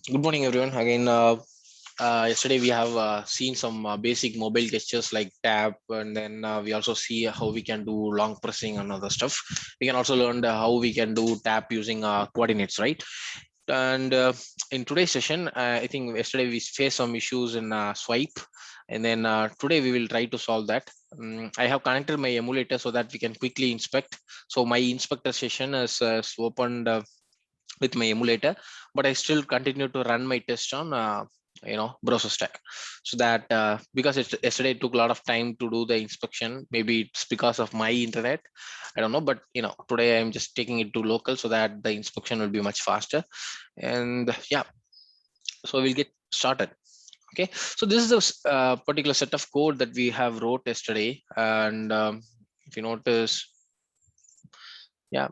Good morning, everyone. Again, yesterday we have seen some basic mobile gestures like tap, and then we also see how we can do long pressing and other stuff. We can also learn how we can do tap using coordinates, right? And in today's session, I think yesterday we faced some issues in swipe, and then today we will try to solve that. I have connected my emulator so that we can quickly inspect. So my inspector session is opened with my emulator, but I still continue to run my test on browser stack, so that because yesterday it took a lot of time to do the inspection. Maybe it's because of my internet, I don't know, but today I'm just taking it to local so that the inspection will be much faster. And yeah, so we'll get started. Okay, so this is the particular set of code that we have wrote yesterday. And if you notice, yeah,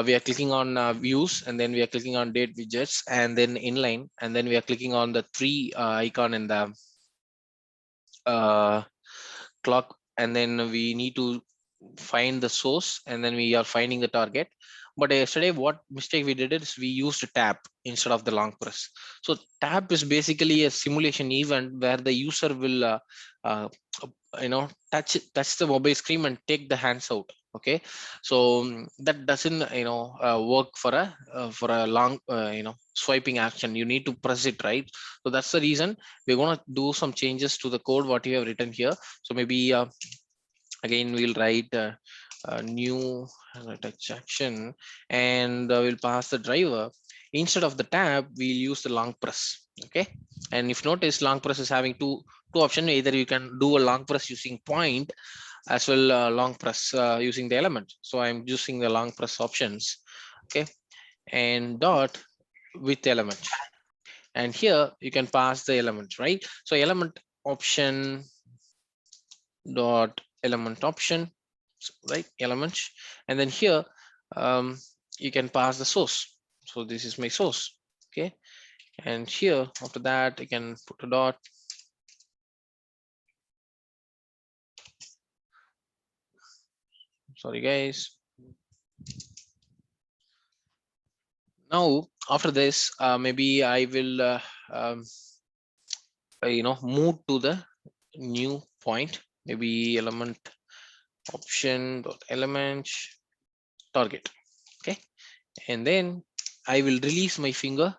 we are clicking on views, and then we are clicking on date widgets, and then inline, and then we are clicking on the three icon in the uh, clock, and then we need to find the source, and then we are finding the target. But yesterday what mistake we did is we used a tap instead of the long press. So tap is basically a simulation event where the user will uh, touch the mobile screen and take the hands out. Okay, so that doesn't work for a long swiping action. You need to press it, right? So that's the reason we're going to do some changes to the code what you have written here. So maybe again we'll write a new touch action, and we'll pass the driver. Instead of the tab, we'll use the long press. Okay, and if notice, long press is having two options. Either you can do a long press using point, as well long press using the element. So I'm using the long press options. Okay, and dot with element, and here you can pass the element, right? So element option dot element option, right? Element, and then here you can pass the source. So this is my source. Okay, and here after that I can put a dot. Sorry guys. Now after this, maybe I will move to the new point. Maybe element option dot element target. Okay, and then I will release my finger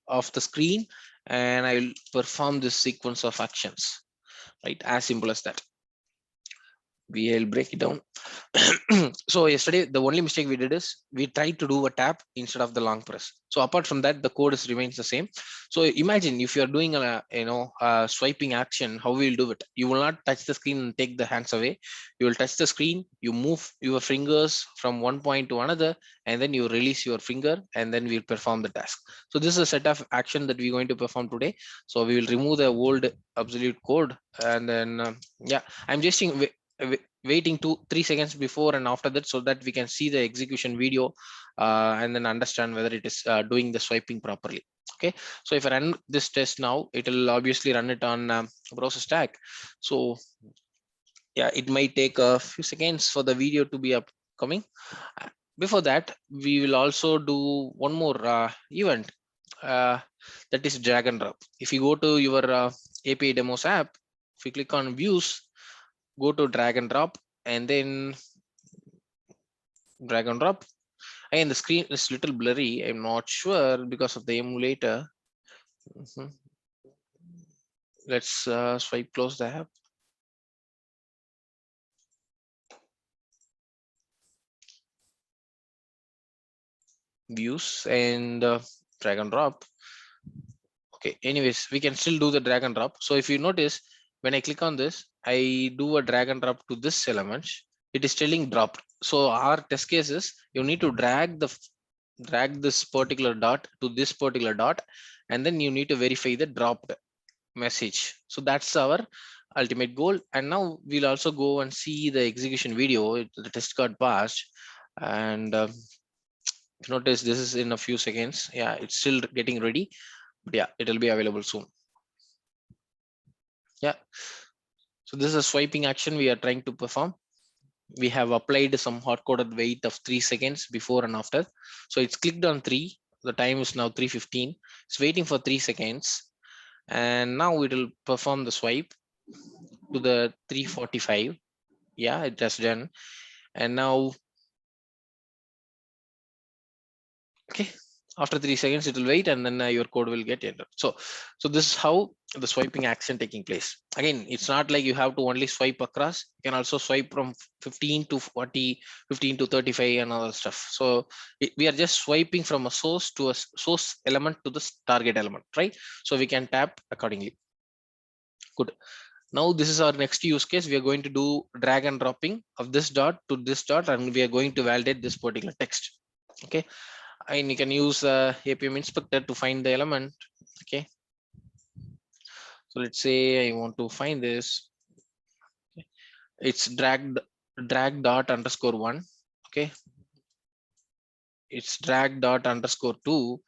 off the screen, and I will perform this sequence of actions, right? As simple as that. We'll break it down. So yesterday the only mistake we did is we tried to do a tap instead of the long press. So apart from that, the code remains the same. So imagine if you're doing a swiping action, how we will do it. You will not touch the screen and take the hands away. You will touch the screen, you move your fingers from one point to another, and then you release your finger, and then we'll perform the task. So this is a set of action that we're going to perform today. So we will remove the old absolute code, and then yeah, I'm just waiting 2-3 seconds before and after that, so that we can see the execution video and then understand whether it is doing the swiping properly. Okay, so if I run this test now, it will obviously run it on browser stack. So yeah, it might take a few seconds for the video to be upcoming. Before that, we will also do one more event, uh, that is drag and drop. If you go to your API demos app, if you click on views, go to drag and drop, and then drag and drop. Again, the screen is little blurry. I'm not sure because of the emulator. Mhm. Let's swipe close the app. Views and drag and drop. Okay, anyways, we can still do the drag and drop. So if you notice, when I click on this, I do a drag and drop to this element. It is telling dropped. So our test case is you need to drag this particular dot to this particular dot, and then you need to verify the dropped message. So that's our ultimate goal. And now we'll also go and see the execution video. The test got passed, and notice this is in a few seconds. Yeah, it's still getting ready, but yeah, it will be available soon. Yeah, so this is a swiping action we are trying to perform. We have applied some hard coded wait of 3 seconds before and after. So it's clicked on 3, the time is now 3:15. It's waiting for 3 seconds, and now it will perform the swipe to the 3:45. Yeah, it has done. And now, okay, after 3 seconds it will wait, and then your code will get entered. So this is how the swiping action taking place. Again, it's not like you have to only swipe across. You can also swipe from 15 to 40, 15 to 35 and other stuff. So we are just swiping from a source to a source element to the target element, right? So we can tap accordingly. Good. Now this is our next use case. We are going to do drag and dropping of this dot to this dot, and we are going to validate this particular text. Okay, and you can use Appium inspector to find the element. Okay, so let's say I want to find this. Okay. It's drag dot underscore one. Okay, it's drag dot underscore two,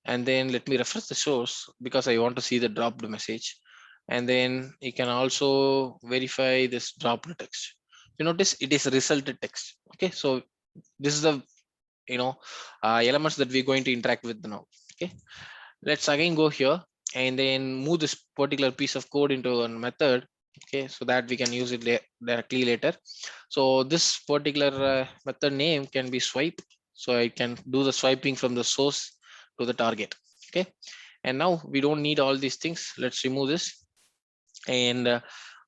and then let me reference the source because I want to see the dropped message. And then you can also verify this dropped text. You notice it is resulted text. Okay, so this is the elements that we're going to interact with now. Okay, let's again go here and then move this particular piece of code into a method. Okay, so that we can use it directly later. So this particular method name can be swipe, so I can do the swiping from the source to the target. Okay, and now we don't need all these things. Let's remove this. And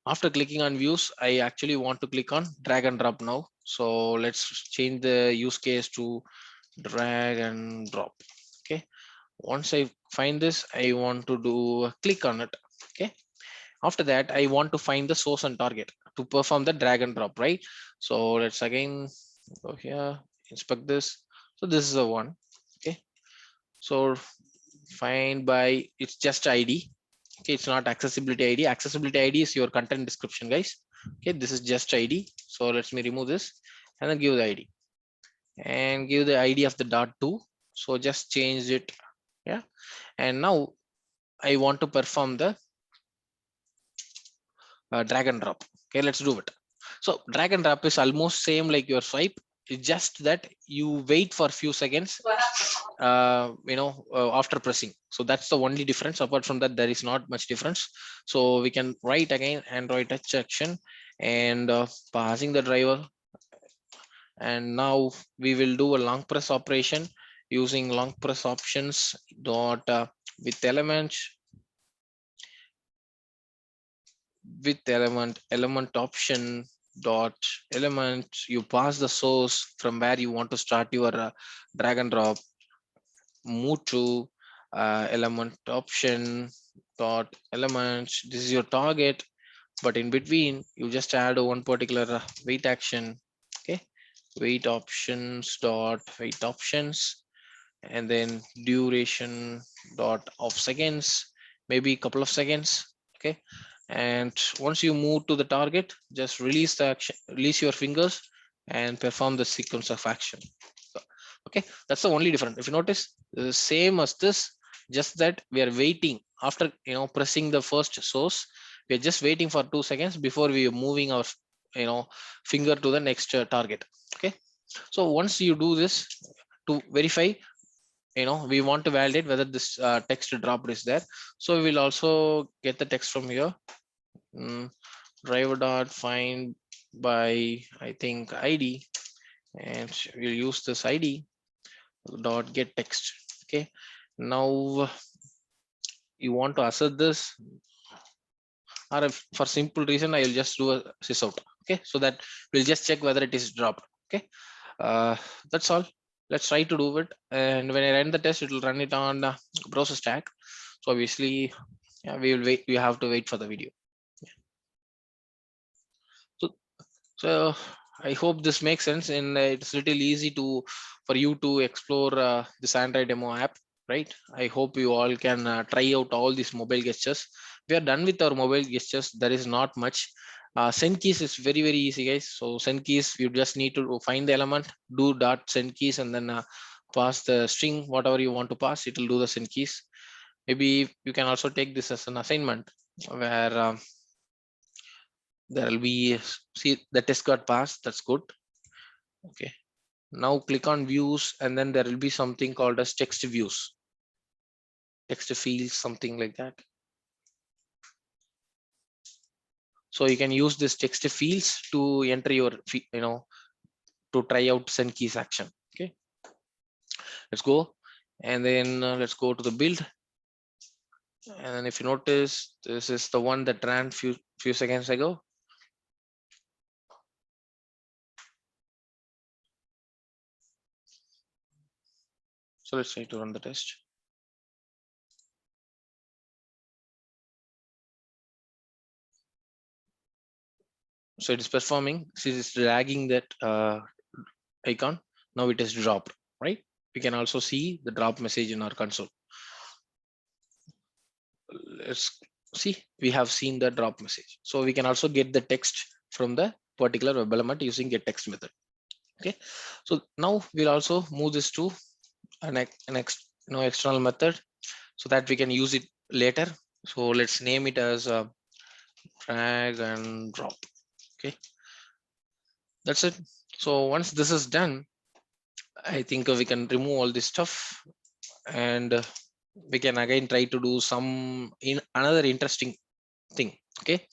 after clicking on views, I actually want to click on drag and drop now. So let's change the use case to drag and drop. Okay, once I find this, I want to do a click on it. Okay, after that I want to find the source and target to perform the drag and drop, right? So let's again go here, inspect this. So this is the one. Okay, so find by, it's just ID. Okay, it's not accessibility ID. Accessibility ID is your content description, guys. Okay, this is just ID. So let me remove this and then give the ID and give the ID of the dot two. So just change it. Yeah, and now I want to perform the drag and drop. Okay, let's do it. So drag and drop is almost same like your swipe. It's just that you wait for a few seconds, after pressing. So that's the only difference. Apart from that, there is not much difference. So we can write again Android touch action and passing the driver. And now we will do a long press operation using long press options dot with element option dot element. You pass the source from where you want to start your drag and drop, move to element option dot element. This is your target, but in between you just add one particular wait action. Okay, wait options dot wait options, and then duration dot of seconds, maybe a couple of seconds. Okay, and once you move to the target, just release the action, release your fingers and perform the sequence of action. Okay, that's the only difference. If you notice, the same as this, just that we are waiting after pressing the first source. We are just waiting for 2 seconds before we are moving our finger to the next target. Okay, so once you do this to verify, we want to validate whether this text dropped is there. So we will also get the text from here. Driver dot find by, I think, ID, and we'll use this ID dot get text. Okay, now you want to assert this, or if for simple reason I will just do a sysout. Okay, so that we'll just check whether it is dropped. Okay, that's all. Let's try to do it, and when I run the test, it will run it on browser stack. So obviously, yeah, we will wait. We have to wait for the video. Yeah. So I hope this makes sense, and it's little easy for you to explore this Android demo app, right? I hope you all can try out all these mobile gestures. We are done with our mobile gestures. There is not much. Send keys is very easy, guys. So send keys, you just need to find the element, do dot send keys, and then pass the string, whatever you want to pass. It will do the send keys. Maybe you can also take this as an assignment where there will be, see, the test got passed. That's good. Okay, Now click on views, and then there will be something called as text views, text fields, something like that. So you can use this text fields to enter your, to try out send keys action. Okay, let's go. And then let's go to the build. And then if you notice, this is the one that ran few seconds ago. So let's try to run the test. So it is performing. See, it's dragging that icon. Now it is dropped, right? We can also see the drop message in our console. Let's see, we have seen the drop message. So we can also get the text from the particular web element using get text method. Okay, so now we'll also move this to an external method so that we can use it later. So let's name it as drag and drop. Okay, that's it. So once this is done, I think we can remove all this stuff, and we can again try to do some in another interesting thing. Okay,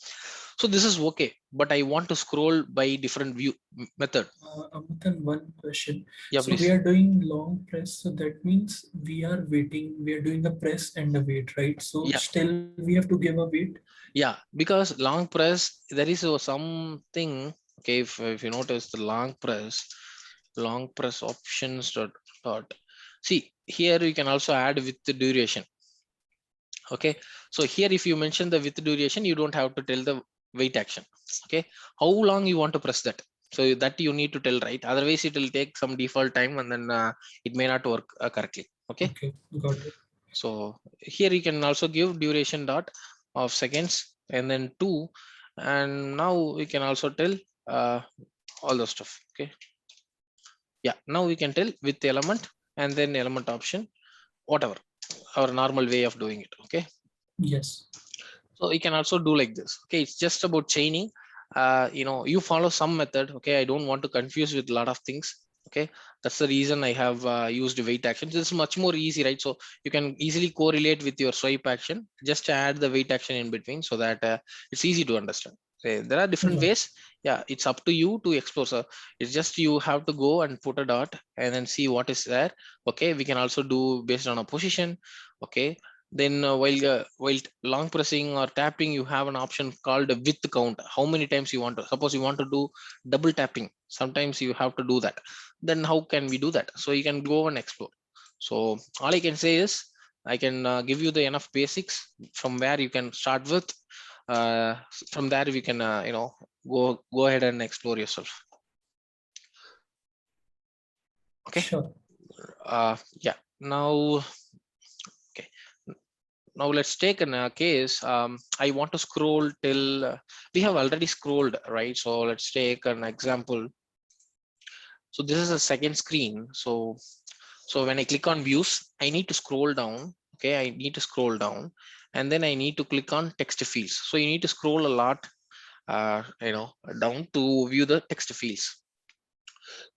so this is okay, but I want to scroll by different view method. Amatan, one question. Yeah, So we please. are doing long press, so that means we are waiting. We are doing the press and the wait, right? So Yeah, still we have to give a wait. yeah, because long press, there is something. Okay, if you notice the long press options dot. See, here you can also add with the duration. Okay, so here if you mention the with duration, you don't have to tell the wait action. Okay, how long you want to press that, so that you need to tell, right? Otherwise it will take some default time, and then it may not work correctly. Okay, Okay, got it. so here you can also give duration dot of seconds, and then 2, and now we can also tell uh, all the stuff. Okay, yeah, now we can tell with element, and then element option, whatever our normal way of doing it. Okay, Yes. so you can also do like this. Okay, it's just about chaining. You follow some method. Okay, I don't want to confuse with a lot of things. Okay, that's the reason I have used wait action. This is much more easy, right? So you can easily correlate with your swipe action. Just add the wait action in between, so that it's easy to understand. Okay, there are different Right. ways. Yeah, it's up to you to explore. So it's just you have to go and put a dot and then see what is there. Okay, we can also do based on a position. Okay, then while long pressing or tapping, you have an option called a width count. How many times you want to, suppose you want to do double tapping, sometimes you have to do that. Then how can we do that? So you can go and explore. So all I can say is I can give you the enough basics from where you can start with. From there we can go ahead and explore yourself. Okay, Sure. yeah, now, okay, now let's take a case. I want to scroll till we have already scrolled, right? So let's take an example. So this is a second screen. So when I click on views, I need to scroll down. Okay, I need to scroll down, and then I need to click on text fields. So you need to scroll a lot down to view the text fields.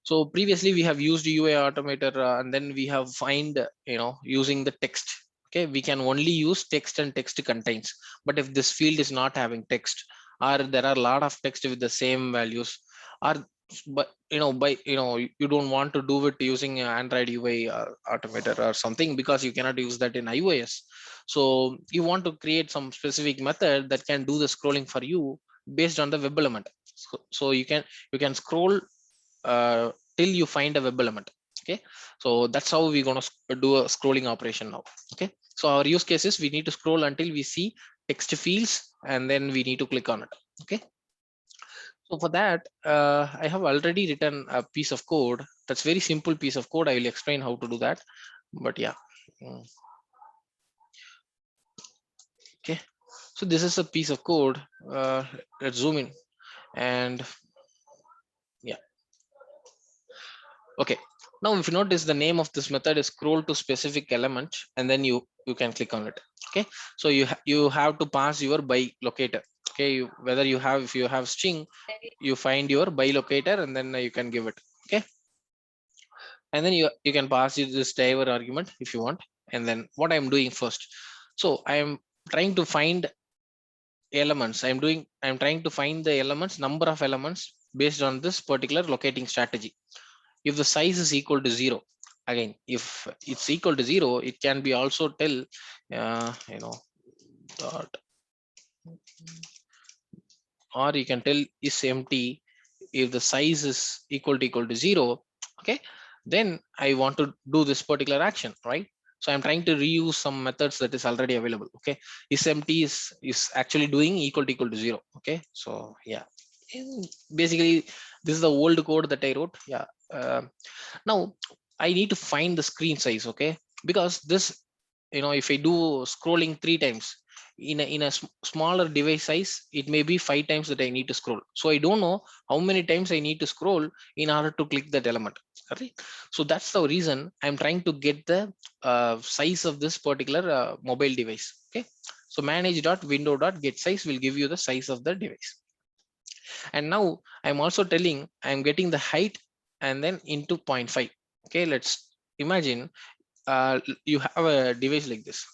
So previously we have used UI automator, and then we have find using the text. Okay, we can only use text and text contains. But if this field is not having text, or there are a lot of text with the same values, or but you don't want to do it using Android UI automator or something, because you cannot use that in iOS. So you want to create some specific method that can do the scrolling for you based on the web element. So you can scroll till you find a web element. Okay, so that's how we're going to do a scrolling operation now. Okay, so our use cases, we need to scroll until we see text fields, and then we need to click on it. Okay, so for that I have already written a piece of code. That's very simple piece of code. I will explain how to do that, but yeah. Mm, okay, so this is a piece of code. Let's zoom in, and yeah. Okay, now if you notice, the name of this method is scroll to specific element, and then you can click on it. Okay, so you have to pass your by locator. Okay, whether you have, if you have string, you find your by locator, and then you can give it. Okay, and then you can pass it this driver argument if you want. And then what I'm doing first, so I am trying to find elements. I'm trying to find the elements, number of elements based on this particular locating strategy. If the size is equal to 0, again, if it's equal to 0, it can be also tell dot, or you can tell is empty if the size is equal to 0. Okay, then I want to do this particular action, right? So I'm trying to reuse some methods that is already available. Okay, is empty is actually doing equal to 0. Okay, so yeah. Basically this is the old code that I wrote. Yeah. Now I need to find the screen size. Okay, because this, if I do scrolling 3 times in a smaller device size, it may be 5 times that I need to scroll. So I don't know how many times I need to scroll in order to click that element. Okay, so that's the reason I'm trying to get the size of this particular mobile device. Okay, so manage.window.get size will give you the size of the device. And now I'm also telling I'm getting the height and then into 0.5. Okay, let's imagine you have a device like this.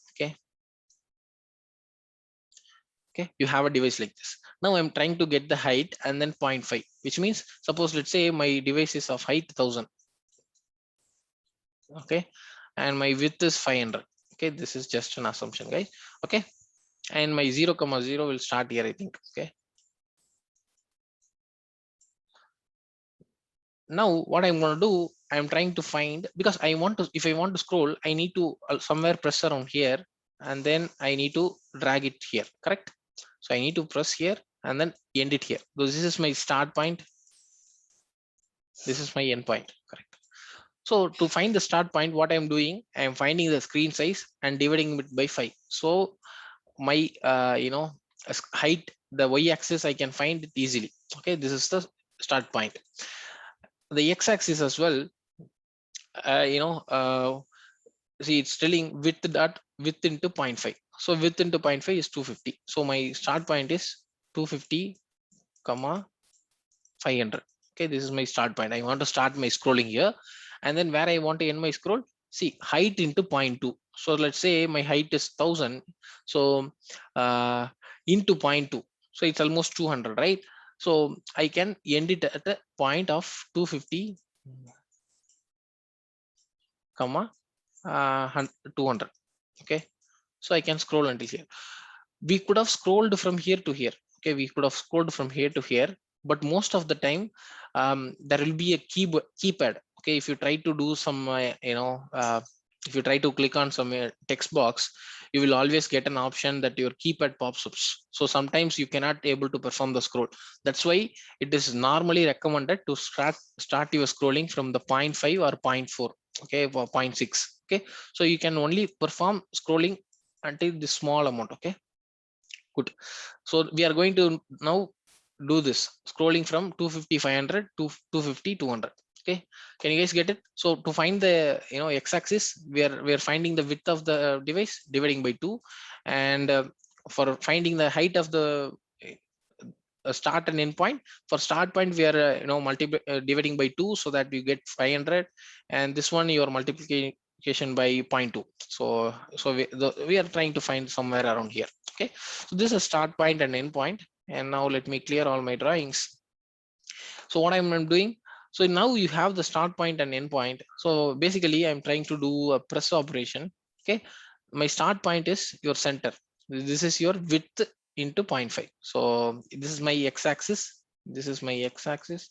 Okay, you have a device like this. Now I'm trying to get the height and then 0.5, which means suppose let's say my device is of height 1000. Okay, and my width is 500. Okay, this is just an assumption, guys. Okay, and my 0,0 will start here, I think. Okay, now what I'm going to do, I'm trying to find, because I want to, if I want to scroll, I need to somewhere press around here, and then I need to drag it here, correct? So I need to press here and then end it here, because this is my start point, this is my end point, correct? So to find the start point, what I'm doing, I'm finding the screen size and dividing it by 5. So my height, the y-axis, I can find it easily. Okay, this is the start point. The x-axis as well, see, it's telling width into 0.5. So width into 0.5 is 250. So my start point is 250 comma 500. Okay, this is my start point. I want to start my scrolling here, and then where I want to end my scroll, see, height into 0.2. So let's say my height is 1000. So into 0.2, so it's almost 200, right? So I can end it at a point of 250 comma 200. Okay, so I can scroll until here. We could have scrolled from here to here. Okay, we could have scrolled from here to here, but most of the time there will be a keypad. Okay, if you try to do some if you try to click on some text box, you will always get an option that your keypad pops up. So sometimes you cannot able to perform the scroll. That's why it is normally recommended to start your scrolling from the 0.5 or 0.4. Okay, for 0.6. Okay, so you can only perform scrolling until this small amount. Okay, good. So we are going to now do this scrolling from 250 500 to 250 200. Okay, can you guys get it? So to find the x-axis, we are finding the width of the device dividing by 2, and for finding the height of the start and end point, for start point we are dividing by 2, so that you get 500, and this one your multiplication by 0.2. So we are trying to find somewhere around here. Okay, so this is start point and end point, and now let me clear all my drawings. So what I'm doing, so now you have the start point and end point. So basically I'm trying to do a press operation. Okay, my start point is your center, this is your width into 0.5. So this is my x-axis, this is my x-axis,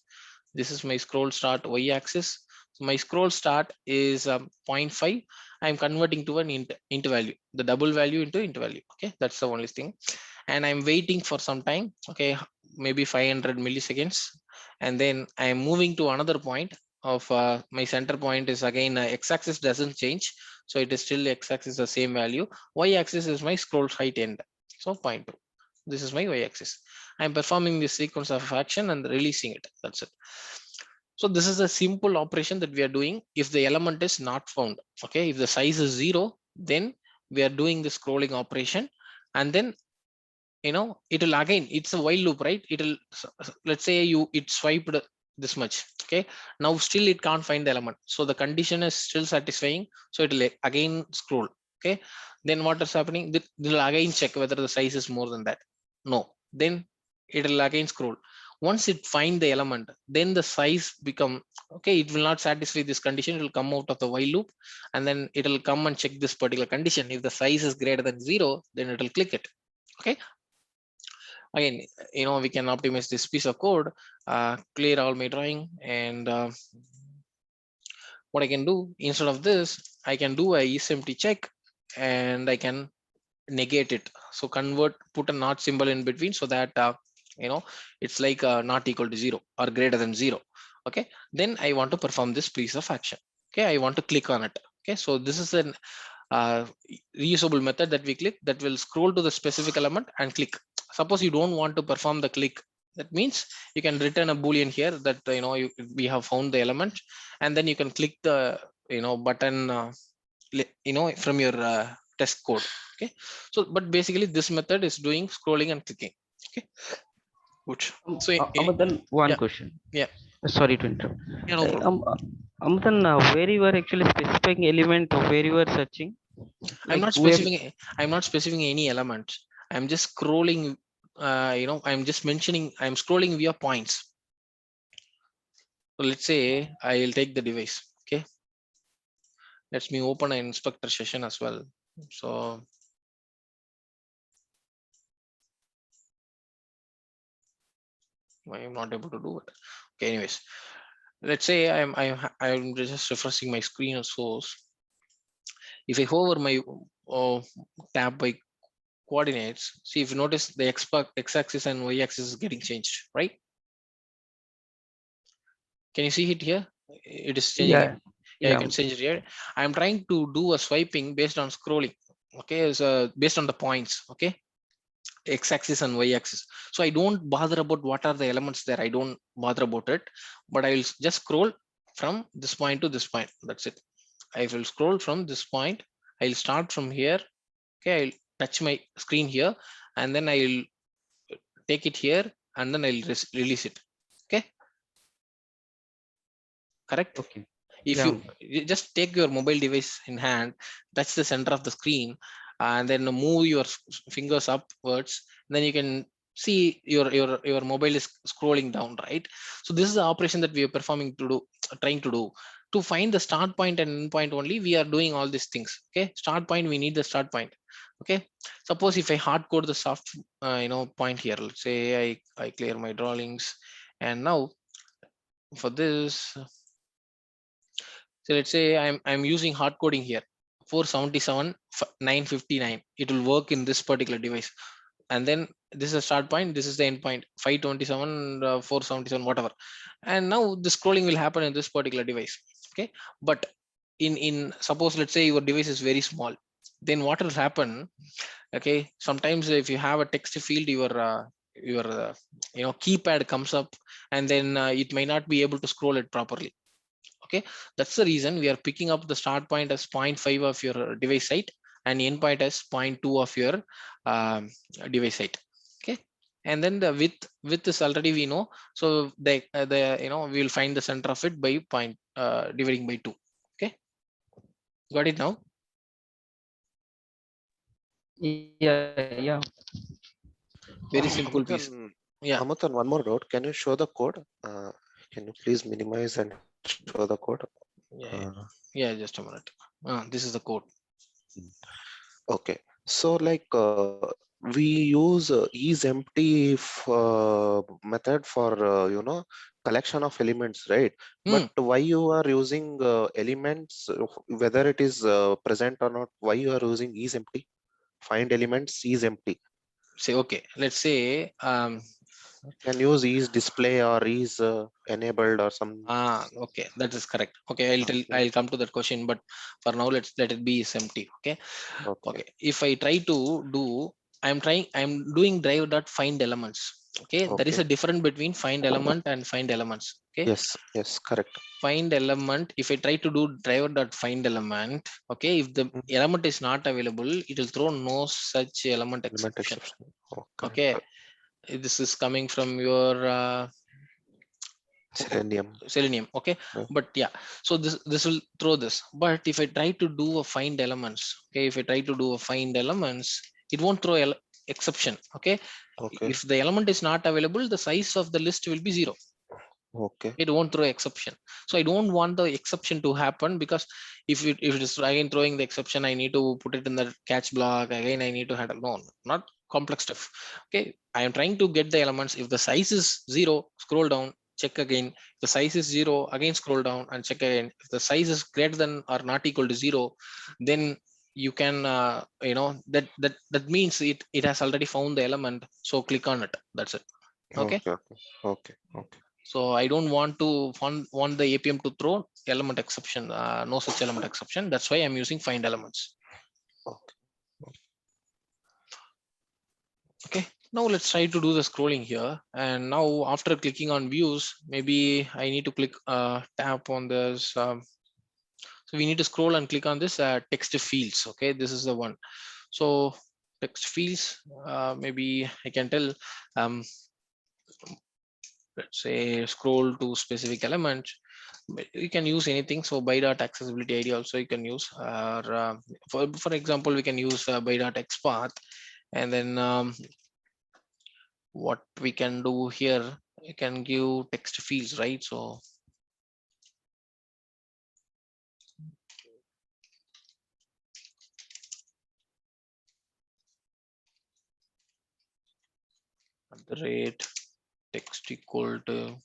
this is my scroll start y-axis. So my scroll start is 0.5. I'm converting to an int value, the double value into int value. Okay, that's the only thing, and I'm waiting for some time. Okay, maybe 500 milliseconds, and then I'm moving to another point of my center point is again x-axis doesn't change, so it is still x-axis the same value. Y-axis is my scroll height end, so 0.2. This is my y-axis. I'm performing this sequence of action and releasing it. That's it. So this is a simple operation that we are doing if the element is not found. Okay, if the size is 0, then we are doing the scrolling operation, and then it will again, it's a while loop, right? It'll, let's say it swiped this much. Okay, now still it can't find the element, so the condition is still satisfying, so it will again scroll. Okay, then what is happening, it will again check whether the size is more than that. No, then it will again scroll. Once it find the element, then the size become, okay, it will not satisfy this condition, it will come out of the while loop, and then it will come and check this particular condition. If the size is greater than 0, then it will click it. Okay, again, we can optimize this piece of code, clear all my drawing, and what I can do instead of this, I can do a isempty check, and I can negate it. So convert, put a not symbol in between, so that it's like not equal to 0 or greater than 0. Okay, then I want to perform this piece of action. Okay, I want to click on it. Okay, so this is an uh, reusable method that we click, that will scroll to the specific element and click. Suppose you don't want to perform the click, that means you can return a boolean here that we have found the element, and then you can click the button from your test code. Okay, so but basically this method is doing scrolling and clicking. Okay, good. So Amadan, one yeah, question. yeah, Sorry to interrupt. yeah, no problem. Amadan, where you were actually specifying element of where you were searching, i'm like not where? specifying I'm not specifying any element. I'm just scrolling, I'm just mentioning, I'm scrolling via points. So let's say I'll take the device. Okay, let me open an inspector session as well. So I'm not able to do it. Okay, anyways, let's say I'm just refreshing my screen or source. If I hover my uh, tab by coordinates, see, if you notice, the x-axis and y-axis is getting changed, right? Can you see it here? It is changing. Yeah, Yeah, you yeah. can change it here. I'm trying to do a swiping based on scrolling. Okay, so based on the points. Okay, x-axis and y-axis. So I don't bother about what are the elements there. I don't bother about it, but I will just scroll from this point to this point. That's it. I will scroll from this point. I'll start from here. Okay, I'll touch my screen here, and then I'll take it here, and then I'll release it. Okay, correct. Okay. If Yeah. you just take your mobile device in hand, touch the center of the screen, and then move your fingers upwards, then you can see your mobile is scrolling down, right? So this is the operation that we are performing to do, trying to do. To find the start point and end point only, we are doing all these things. Okay, start point, we need the start point. Okay, suppose if I hard code the soft point here, let's say I clear my drawings, and now for this, so let's say I'm using hard coding here, 477 959. It will work in this particular device, and then this is a start point, this is the end point, 527 477 whatever, and now the scrolling will happen in this particular device. Okay, but in suppose let's say your device is very small, then what will happen? Okay, sometimes if you have a text field, your keypad comes up, and then it may not be able to scroll it properly. Okay, that's the reason we are picking up the start point as 0.5 of your device height, and end point as 0.2 of your um, device height. Okay, and then the width is already we know, so the we will find the center of it by dividing by 2. Okay, got it now? Yeah. Very simple piece. Amutan, Yeah, Amutan, one more note. Can you show the code? Can you please minimize and show the code? yeah, Uh, yeah, yeah, just a minute. This is the code. okay. So like we use method for collection of elements, right? But Hmm. why you are using elements, whether it is present or not? Why you are using isEmpty? Find elements is empty. Say okay. Let's say Can use is display or is enabled or some. okay, that is correct. Okay, Okay. I'll come to that question, but for now let's let it be empty. Okay, Okay. okay. If I try to do, I'm doing drive dot find elements. Okay, there is Okay. a difference between find element and find elements. Okay, Yes. Yes. Correct. find element, if I try to do driver dot find element, okay, if the Mm, element is not available, it will throw no such element element exception. exception. Oh, correct. Okay, Correct. this is coming from your Selenium. Okay, Yeah. but yeah, so this will throw this. But if I try to do a find elements, okay, if I try to do a find elements, it won't throw exception. Okay, Okay. if the element is not available, the size of the list will be 0. Okay. It won't throw exception. So I don't want the exception to happen, because if it is again throwing the exception, I need to put it in the catch block again. I need to handle, no, not complex stuff. Okay, I am trying to get the elements. If the size is 0, scroll down, check again. If the size is 0, again scroll down and check again. If the size is greater than or not equal to 0, then you can that means it has already found the element, so click on it. That's it. Okay, Okay. Okay. Okay. Okay. so I don't want to want the Appium to throw element exception, no such element exception. That's why I'm using find elements. Okay. Okay, now let's try to do the scrolling here. And now after clicking on views, maybe I need to click tap on this. So we need to scroll and click on this text fields. Okay, this is the one. So text fields, maybe I can tell, um, let's say scroll to specific element. You can use anything. So by dot accessibility ID also you can use, or for example we can use by dot XPath. And then what we can do here, you can give text fields, right? So at the rate text equal to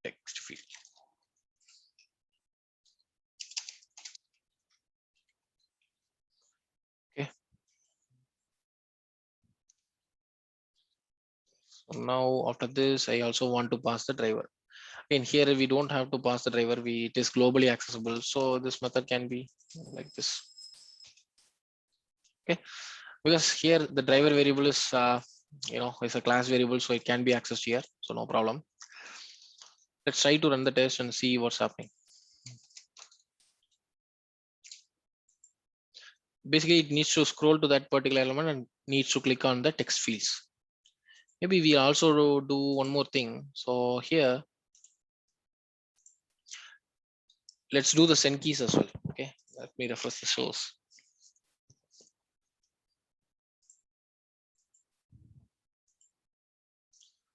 text field. Okay, so now after this I also want to pass the driver. In here we don't have to pass the driver, it is globally accessible, so this method can be like this. Okay, because here the driver variable is is a class variable, so it can be accessed here, so no problem. Let's try to run the test and see what's happening. Basically it needs to scroll to that particular element and needs to click on the text fields. Maybe we also do one more thing. So here let's do the send keys as well. Okay, let me refresh the source.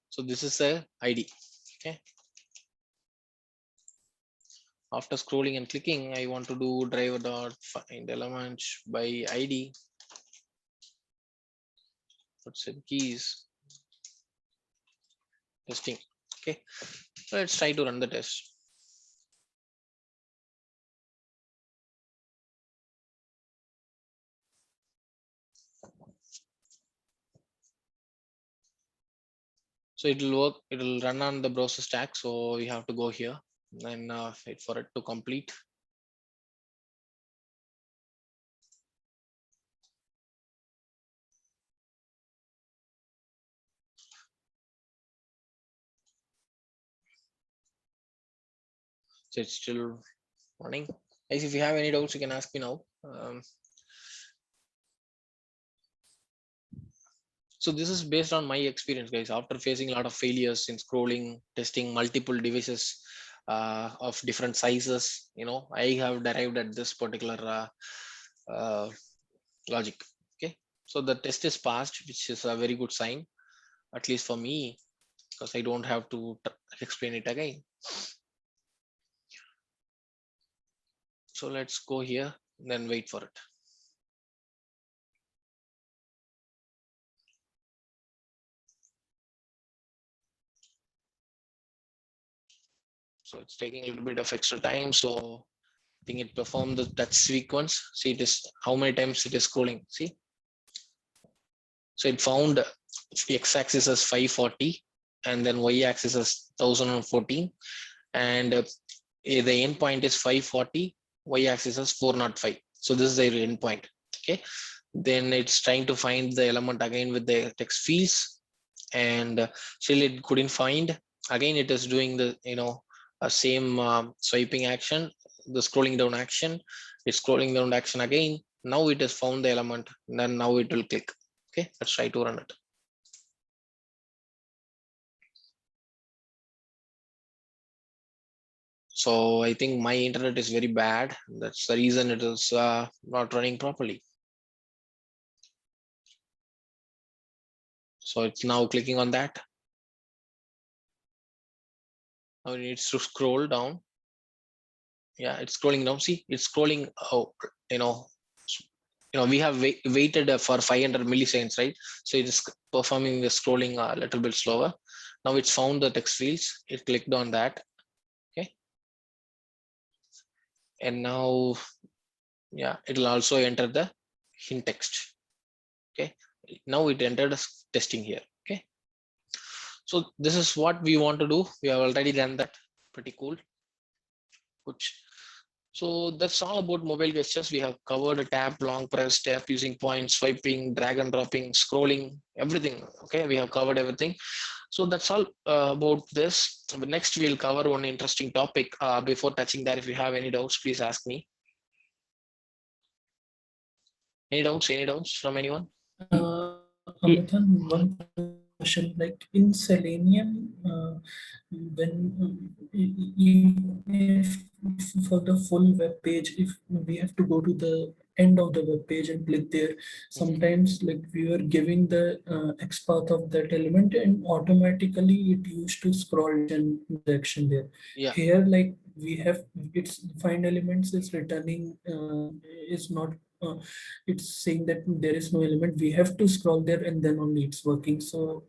So this is a ID. Okay, after scrolling and clicking, I want to do driver dot find element by ID. Let's send keys testing. Okay, let's try to run the test. So it will work, it will run on the browser stack. So you have to go here and wait for it to complete. So it's still running. Guys, if you have any doubts, you can ask me now. So this is based on my experience, guys. After facing a lot of failures in scrolling, testing multiple devices of different sizes, I have derived at this particular logic. Okay, so the test is passed, which is a very good sign, at least for me, because I don't have to explain it again. So let's go here, then wait for it. So it's taking a little bit of extra time. So I think it performed the touch sequence. See, it is how many times it is scrolling. See, so it found x-axis as 540 and then y-axis as 1014, and the endpoint is 540, y-axis is 405. So this is the endpoint. Okay, then it's trying to find the element again with the text fields, and still it couldn't find. Again it is doing the same swiping action, the scrolling down action. It's scrolling down action again. Now it has found the element, and then now it will click. Okay, let's try to run it. So I think my internet is very bad. That's the reason it is not running properly. So it's now clicking on that. Now it needs to scroll down. Yeah, it's scrolling down. See, it's scrolling. Oh, you know, we have waited for 500 milliseconds, right? So it is performing the scrolling a little bit slower. Now it's found the text fields. It clicked on that. Okay. And now, yeah, it'll also enter the hint text. Okay. Now it entered testing here. Okay. So this is what we want to do. We have already done that. Pretty cool. Good. So that's all about mobile gestures. We have covered a tap, long press, tap using points, swiping, drag and dropping, scrolling, everything. Okay, we have covered everything. So that's all about this. Next, we'll cover one interesting topic. Before touching that, if you have any doubts, please ask me. Any doubts? Any doubts from anyone? Amithan, one question, like in Selenium, if for the full web page, if we have to go to the end of the web page and click there, sometimes like we were giving the XPath of that element and automatically it used to scroll and the action there. Yeah. Here, like we have, it's find elements is returning, is not it's saying that there is no element. We have to scroll there and then only it's working. So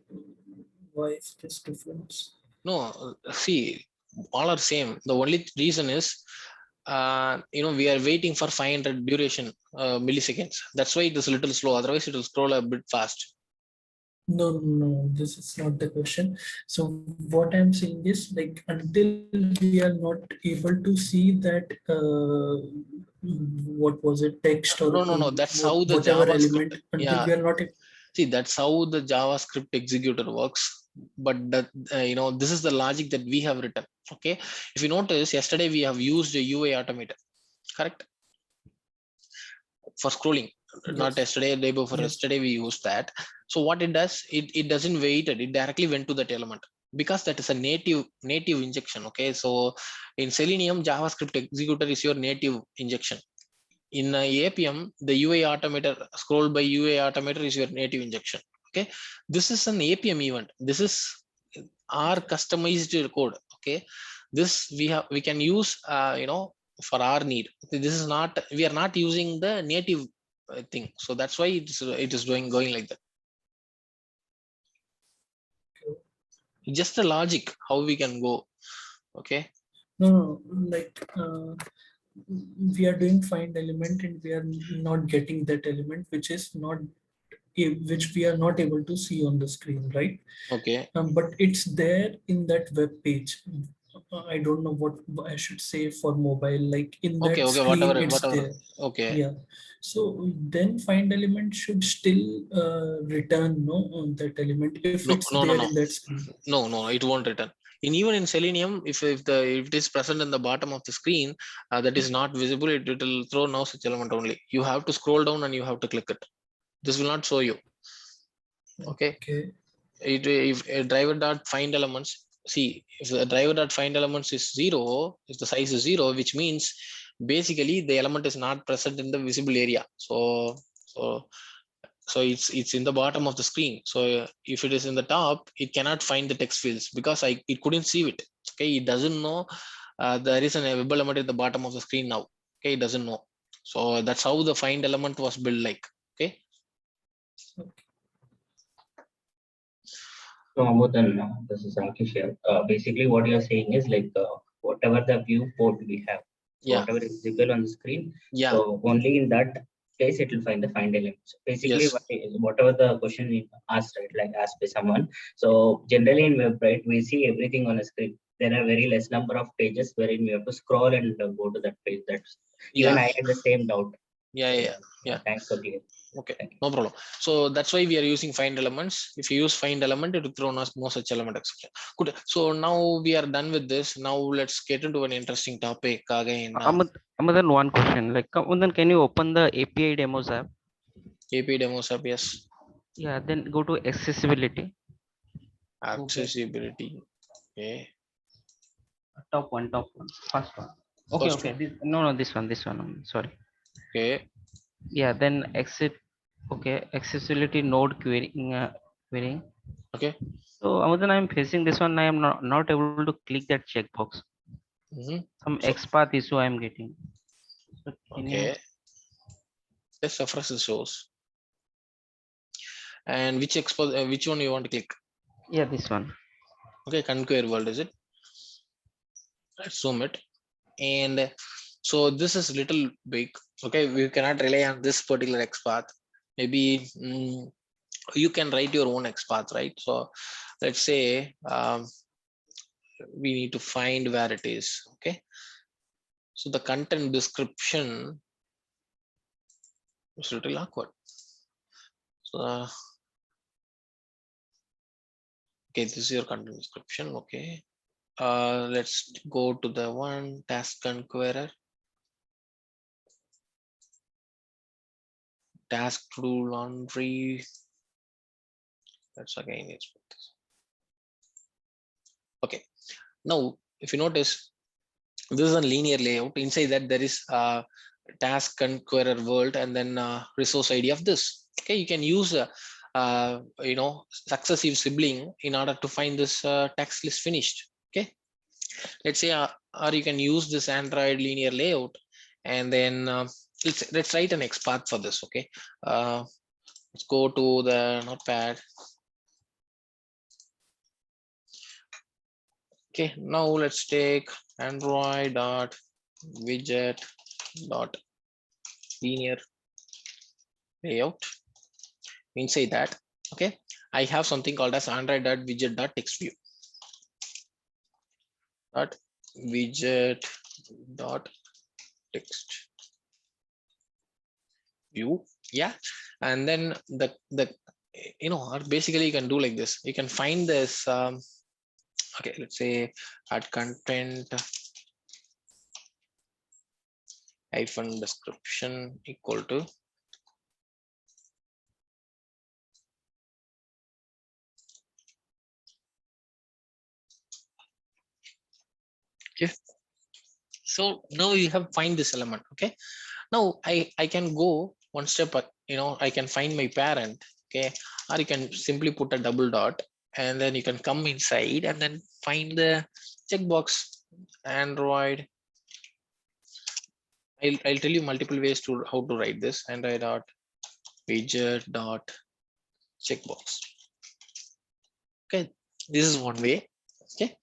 why is this difference? No, see, all are same. The only reason is, we are waiting for 500 duration milliseconds. That's why it is a little slow. Otherwise, it will scroll a bit fast. No, this is not the question. So what I'm saying is, like, until we are not able to see that, what was it, text or No. That's how the whatever JavaScript. element, until Yeah. we are not. See, that's how the JavaScript executor works. But that, this is the logic that we have written. Okay. If you notice, yesterday we have used a UI automator, correct? For scrolling. Not yesterday, day before yesterday, we used that. So what it does, it doesn't wait it directly went to that element, because that is a native injection. Okay. So in Selenium, JavaScript executor is your native injection. In Appium, the UI automator, scroll by UI automator is your native injection. Okay. This is an Appium event. This is our customized code. Okay. This we can use, for our need. This is not, we are not using the native thing. So that's why it is going like that. Just the logic, how we can go. Okay. No, like we are doing find element and we are not getting that element, which is not, which we are not able to see on the screen, right? Okay. But it's there in that web page. I don't know what I should say for mobile, like in that screen, whatever it's there. Okay. Yeah. So then find element should still return on that element if it's there in that screen. No, it won't return. Even in Selenium, if it is present in the bottom of the screen, that is not visible, it will throw no such element only. You have to scroll down and you have to click it. This will not show you. Okay. If a driver dot find elements, see, if the driver dot find elements is 0, if the size is 0, which means basically the element is not present in the visible area. So it's in the bottom of the screen. So if it is in the top, it cannot find the text fields because it couldn't see it. Okay, it doesn't know there is an web element at the bottom of the screen now. Okay, it doesn't know. So that's how the find element was built like. Okay. So Amudan, this is Ankish here. Basically, what you're saying is like whatever the viewport we have, so Yeah. whatever is visible on the screen, Yeah. so only in that case it will find the find elements. Basically, Yes. whatever the question is asked, right, like asked by someone. So generally in web, right, we see everything on a screen. There are very less number of pages wherein we have to scroll and go to that page. That's even I had the same doubt. Yeah. Thanks for clear. Okay, no problem. So that's why we are using find elements. If you use find element, it will throw no such element exception. Good. So now we are done with this. Now let's get into an interesting topic again. Amadan, one question. Like, Amadan, can you open the API demos app? API demos app, yes. Yeah, then go to accessibility. Accessibility. Okay. top one, first one. Okay, First okay. one. No, this one. Sorry. Okay. Yeah, then exit. Okay, accessibility node querying. Querying. Okay. So Amudan, I'm facing this one. I am not able to click that checkbox. Hmm. Some So XPath issue I am getting. So can you? okay, just refresh the source. And which one you want to click? Yeah, this one. Okay, conquer world is it? Let's zoom it. And so this is little big. Okay, we cannot rely on this particular XPath. Maybe you can write your own XPath, right? So let's say we need to find where it is. Okay, so the content description is a little awkward. So okay, this is your content description. Okay, let's go to the one task conqueror. Task to do laundry. That's again it's okay. Now if you notice, this is a linear layout. Inside that there is a task conqueror world and then resource ID of this. Okay, you can use successive sibling in order to find this text list finished. Okay, let's say or you can use this Android linear layout and then let's write an XPath for this. Okay, let's go to the notepad. Okay, now let's take Android dot widget dot linear layout. Inside that, okay, I have something called as Android dot widget dot text view dot widget dot text view. Yeah, and then the or basically you can do like this. You can find this. Okay, let's say add content hyphen description equal to okay. So now you have find this element. Okay, now I can go one step, I can find my parent. Okay, or you can simply put a double dot and then you can come inside and then find the checkbox. Android, I'll tell you multiple ways to how to write this. Android dot widget dot checkbox. Okay, this is one way. Okay,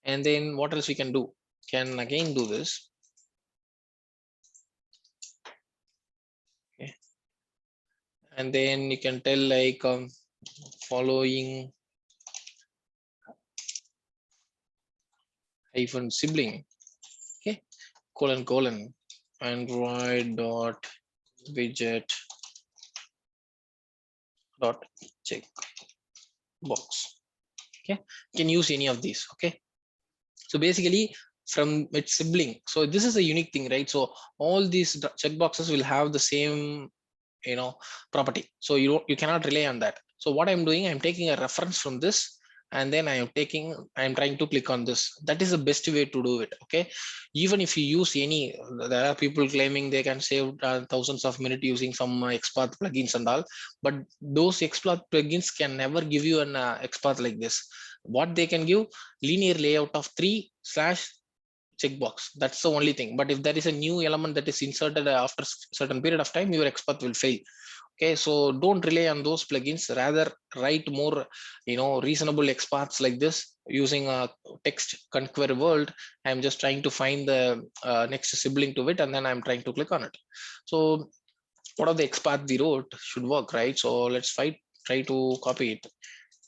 and then what else we can do? Can again do this. Okay, and then you can tell like following hyphen sibling. Okay, colon Android dot widget dot check box. Okay, you can use any of these. Okay, so basically from its sibling, so this is a unique thing, right? So all these checkboxes will have the same property, so you cannot rely on that. So what I'm doing, I'm taking a reference from this and then I'm trying to click on this. That is the best way to do it. Okay, even if you use any, there are people claiming they can save thousands of minutes using some XPath plugins and all, but those XPath plugins can never give you an XPath like this. What they can give, linear layout of 3 slash checkbox. That's the only thing. But if there is a new element that is inserted after certain period of time, your XPath will fail. Okay, so don't rely on those plugins. Rather, write more, reasonable XPaths like this using a text conquer world. I'm just trying to find the next sibling to it, and then I'm trying to click on it. So, what are the XPath we wrote should work, right? So let's try to copy it,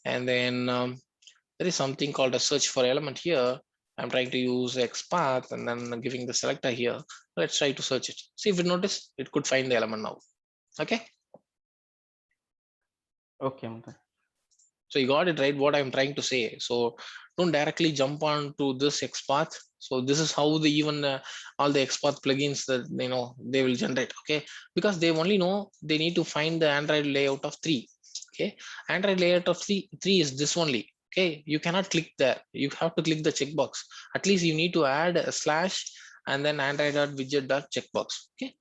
and then there is something called a search for element here. I'm trying to use XPath and then giving the selector here. Let's try to search it. See if you notice, it could find the element now. Okay. Okay, Amudan. So you got it right, what I'm trying to say. So don't directly jump on to this XPath. So this is how the even all the XPath plugins that they will generate. Okay, because they only know they need to find the Android layout of 3. Okay, Android layout of 3 is this only. Okay, you cannot click there. You have to click the checkbox. At least you need to add a slash and then android.widget.checkbox. Okay,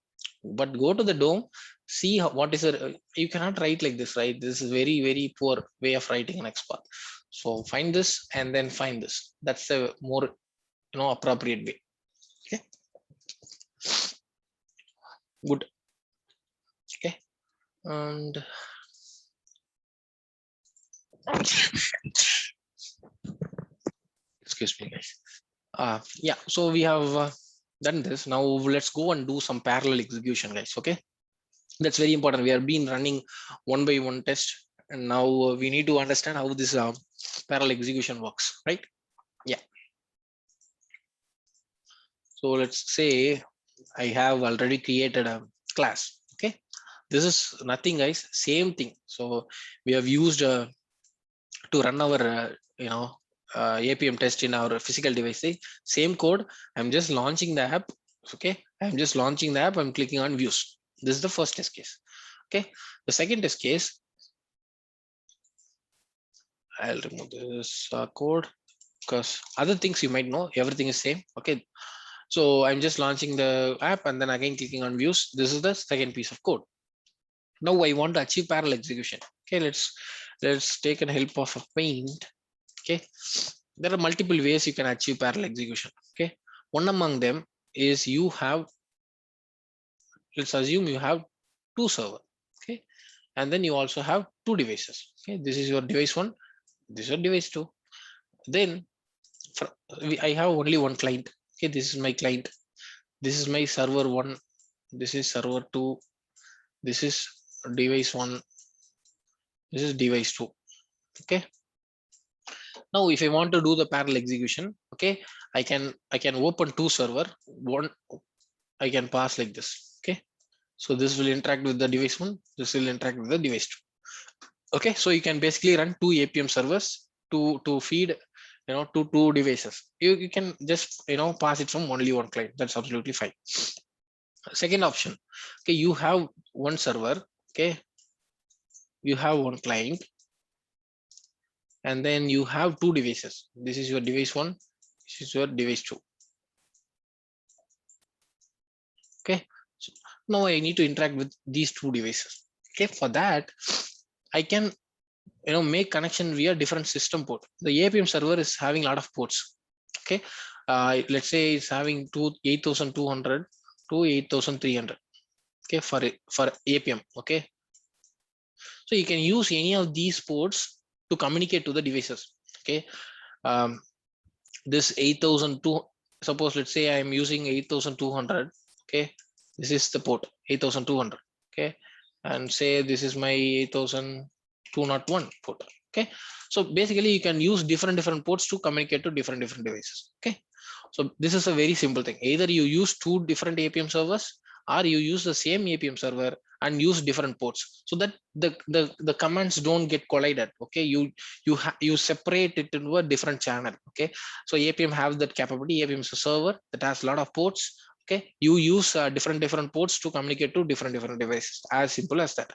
but go to the DOM, see what is it. You cannot write like this, right? This is very poor way of writing an XPath. So find this and then find this. That's a more appropriate way. Okay, good. Okay, and excuse me, guys. Yeah, so we have done this. Now let's go and do some parallel execution, guys. Okay, that's very important. We have been running one by one test, and now we need to understand how this parallel execution works, right? Yeah. So let's say I have already created a class. Okay, this is nothing, guys. Same thing. So we have used to run our Appium test in our physical device. Same code. I'm just launching the app. Okay, I'm just launching the app. I'm clicking on views. This is the first test case. Okay, the second test case, I'll remove this code because other things you might know, everything is same. Okay, so I'm just launching the app and then again clicking on views. This is the second piece of code. Now I want to achieve parallel execution. Okay, let's take an help of a paint. Okay, there are multiple ways you can achieve parallel execution. Okay, one among them is you have, let's assume you have two servers. Okay, and then you also have two devices. Okay, this is your device one, this is your device two. Then I have only one client. Okay, this is my client, this is my server one, this is server two, this is device one, this is device two. Okay, now if I want to do the parallel execution, okay, I can open two server, one I can pass like this. Okay, so this will interact with the device one, this will interact with the device two. Okay, so you can basically run two Appium servers to feed to two devices. You can just pass it from only one client. That's absolutely fine. Second option, okay, you have one server. Okay, you have one client, and then you have two devices. This is your device one, this is your device two. Okay, so now I need to interact with these two devices. Okay, for that I can make connection via different system port. The Appium server is having a lot of ports. Okay, let's say it's having 8200 to 8300. Okay, for Appium. Okay, so you can use any of these ports to communicate to the devices. Okay, this 8002, suppose let's say I am using 8200. Okay, this is the port 8200. Okay, and say this is my 8201 port. Okay, so basically you can use different ports to communicate to different devices. Okay, so this is a very simple thing. Either you use two different Appium servers or you use the same Appium server and use different ports, so that the commands don't get collided. Okay, you separate it into a different channel. Okay, so Appium have that capability. Appium is a server that has a lot of ports. Okay, you use different ports to communicate to different devices. As simple as that.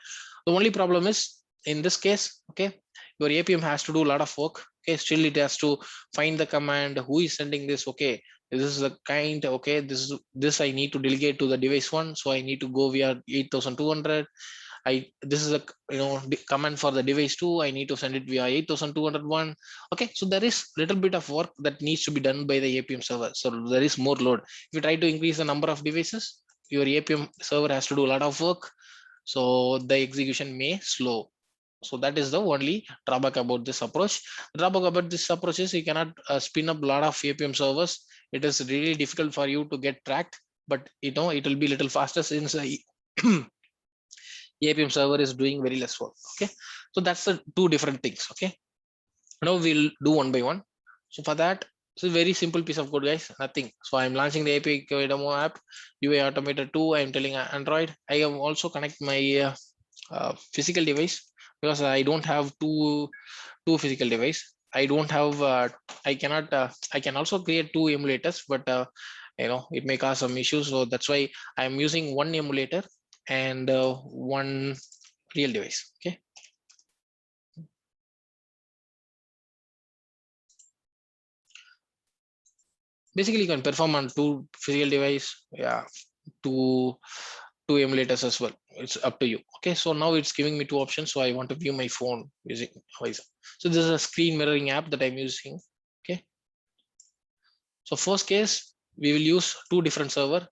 The only problem is in this case, okay, your Appium has to do a lot of work. Okay, still it has to find the command, who is sending this. Okay, this is the kind. Okay, this I need to delegate to the device one, so I need to go via 8200. This is a command for the device two, I need to send it via 8201. Okay, so there is little bit of work that needs to be done by the Appium server, so there is more load. If you try to increase the number of devices, your Appium server has to do a lot of work, so the execution may slow. So that is the only drawback about this approach. The drawback about this approach is you cannot spin up a lot of Appium servers. It is really difficult for you to get tracked, but it will be little faster since Appium server is doing very less work. Okay, so that's the two different things. Okay, now we'll do one by one. So for that, it's a very simple piece of code, guys. Nothing. So I'm launching the API demo app, UI Automator 2. I'm telling Android. I have also connect my physical device because I don't have two physical device. I don't have. I cannot. I can also create two emulators, but it may cause some issues. So that's why I'm using one emulator and one real device. Okay. basically you can perform on 2 physical device, yeah, two emulators as well. It's up to you. Okay, so now it's giving me 2 options, so I want to view my phone using Horizon. So this is a screen mirroring app that I'm using. Okay, so first case we will use 2 different server,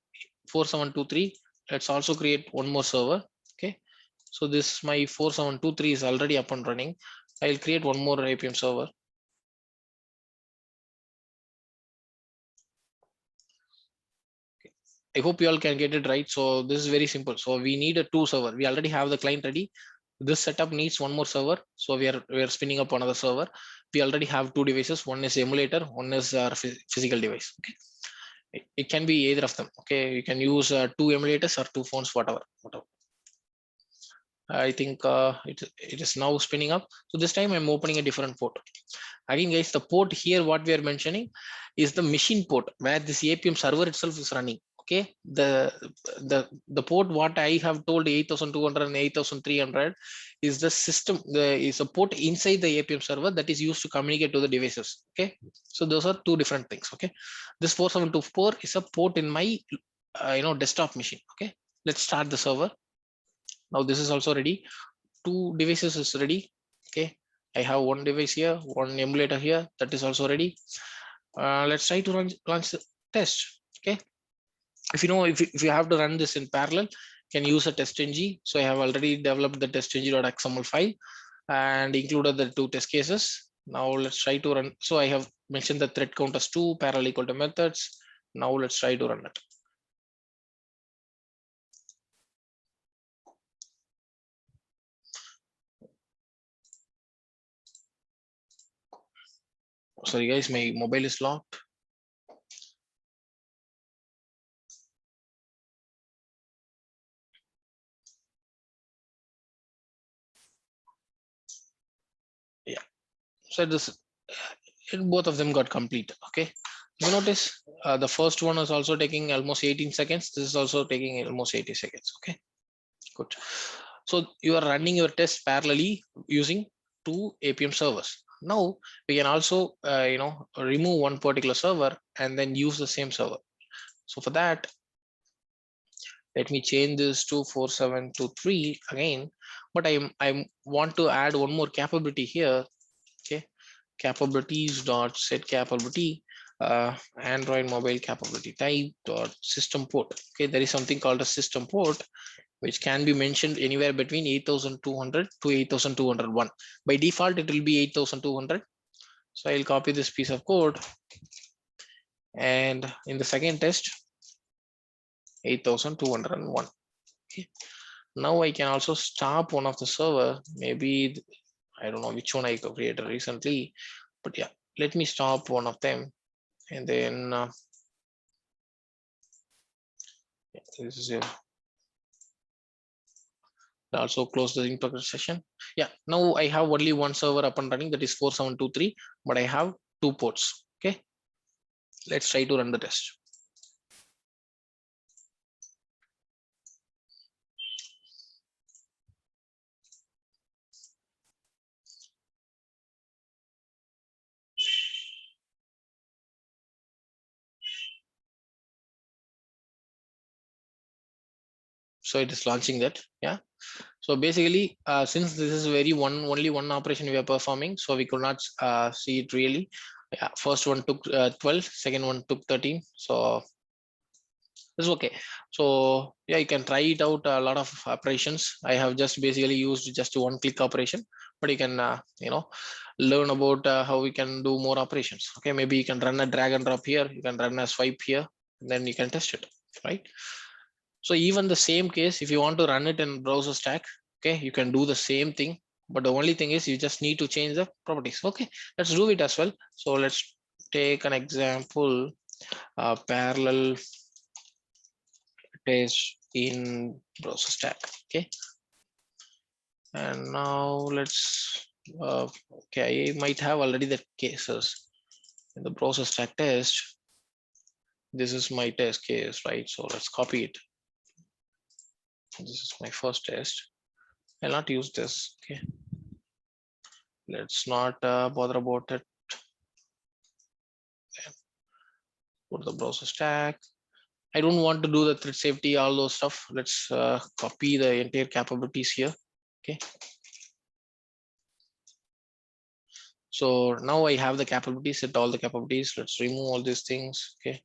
4723. Let's also create one more server. Okay, so this my 4723 is already up and running. I'll create one more Appium server. I hope you all can get it right. So this is very simple. So we need a 2 server. We already have the client ready. This setup needs one more server. So we are spinning up another server. We already have 2 devices. One is emulator, one is our physical device. Okay, it can be either of them. Okay, you can use 2 emulators or 2 phones, whatever. I think it is now spinning up. So this time I'm opening a different port. Again, guys, the port here, what we are mentioning is the machine port where this Appium server itself is running. Okay, the port what I have told 8200 and 8300 is the system, is a port inside the Appium server that is used to communicate to the devices. Okay, so those are 2 different things. Okay, this 4724 is a port in my desktop machine. Okay, let's start the server. Now this is also ready. 2 devices is ready. Okay, I have one device here, one emulator here, that is also ready. Let's try to launch the test. Okay, if you know, if you have to run this in parallel, you can use a test ng. So I have already developed the test ng.xml file and included the 2 test cases. Now let's try to run. So I have mentioned the thread count as 2, parallel equal to methods. Now let's try to run it. Sorry guys, my mobile is locked. Yeah, so this both of them got complete. Okay, you notice the first one is also taking almost 18 seconds. This is also taking almost 80 seconds. Okay, good. So you are running your test parallelly using 2 Appium servers. Now we can also remove one particular server and then use the same server. So for that, let me change this to 4723 again, but I want to add one more capability here. Okay, capabilities dot set capability, Android mobile capability type dot system port. Okay, there is something called a system port which can be mentioned anywhere between 8200 to 8201. By default it will be 8200. So I'll copy this piece of code, and in the second test 8201. Okay, now I can also stop one of the server. Maybe I don't know which one I created recently, but yeah, let me stop one of them. And then this is also close the in progress session. Yeah, now I have only one server up and running, that is 4723, but I have 2 ports. Okay, let's try to run the test. So it is launching that. Yeah, so basically since this is only one operation we are performing, so we could not see it really. Yeah, first one took 12, second one took 13, so it's okay. So yeah, you can try it out. A lot of operations I have just basically used just one click operation, but you can learn about how we can do more operations. Okay, maybe you can run a drag and drop here, you can run a swipe here, and then you can test it, right? So even the same case, if you want to run it in browser stack, okay, you can do the same thing, but the only thing is you just need to change the properties. Okay, let's do it as well. So let's take an example, parallel test in browser stack. Okay, and now let's okay, I might have already the cases in the browser stack test. This is my test case, right? So let's copy it. This is my first test. I'll not use this. Okay, let's not bother about it. Go to the browser stack. I don't want to do the thread safety, all those stuff. Let's copy the entire capabilities here. Okay. So now I have the capabilities, set all the capabilities. Let's remove all these things. Okay.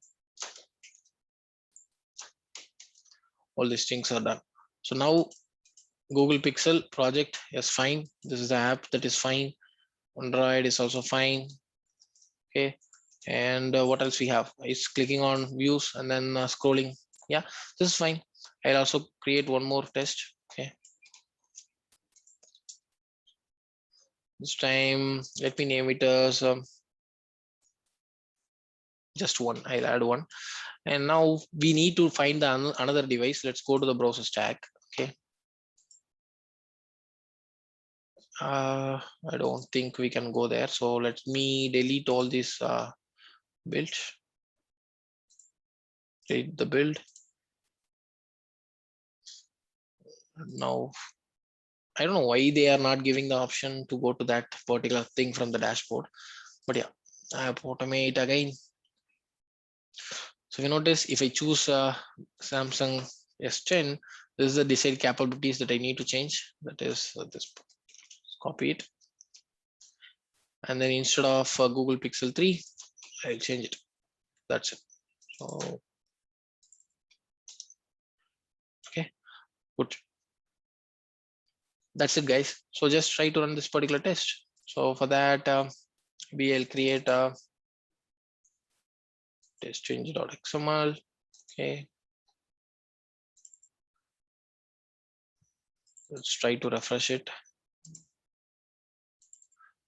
All these things are done. So now Google Pixel project is fine. This is the app that is fine. Android is also fine. Okay. And what else we have? It's clicking on views and then scrolling. Yeah, this is fine. I'll also create one more test. Okay. This time, let me name it as just one. I'll add one. And now we need to find the another device. Let's go to the browser stack. Okay. I don't think we can go there. So let me delete all these builds. Delete the build. Now, I don't know why they are not giving the option to go to that particular thing from the dashboard. But yeah, I have automate again. So you notice if I choose Samsung S10, this is the desired capabilities that I need to change. That is this. Copy it. And then instead of Google Pixel 3, I'll change it. That's it. So, okay, good. That's it, guys. So just try to run this particular test. So for that, we'll create a test change.xml. Okay. Let's try to refresh it.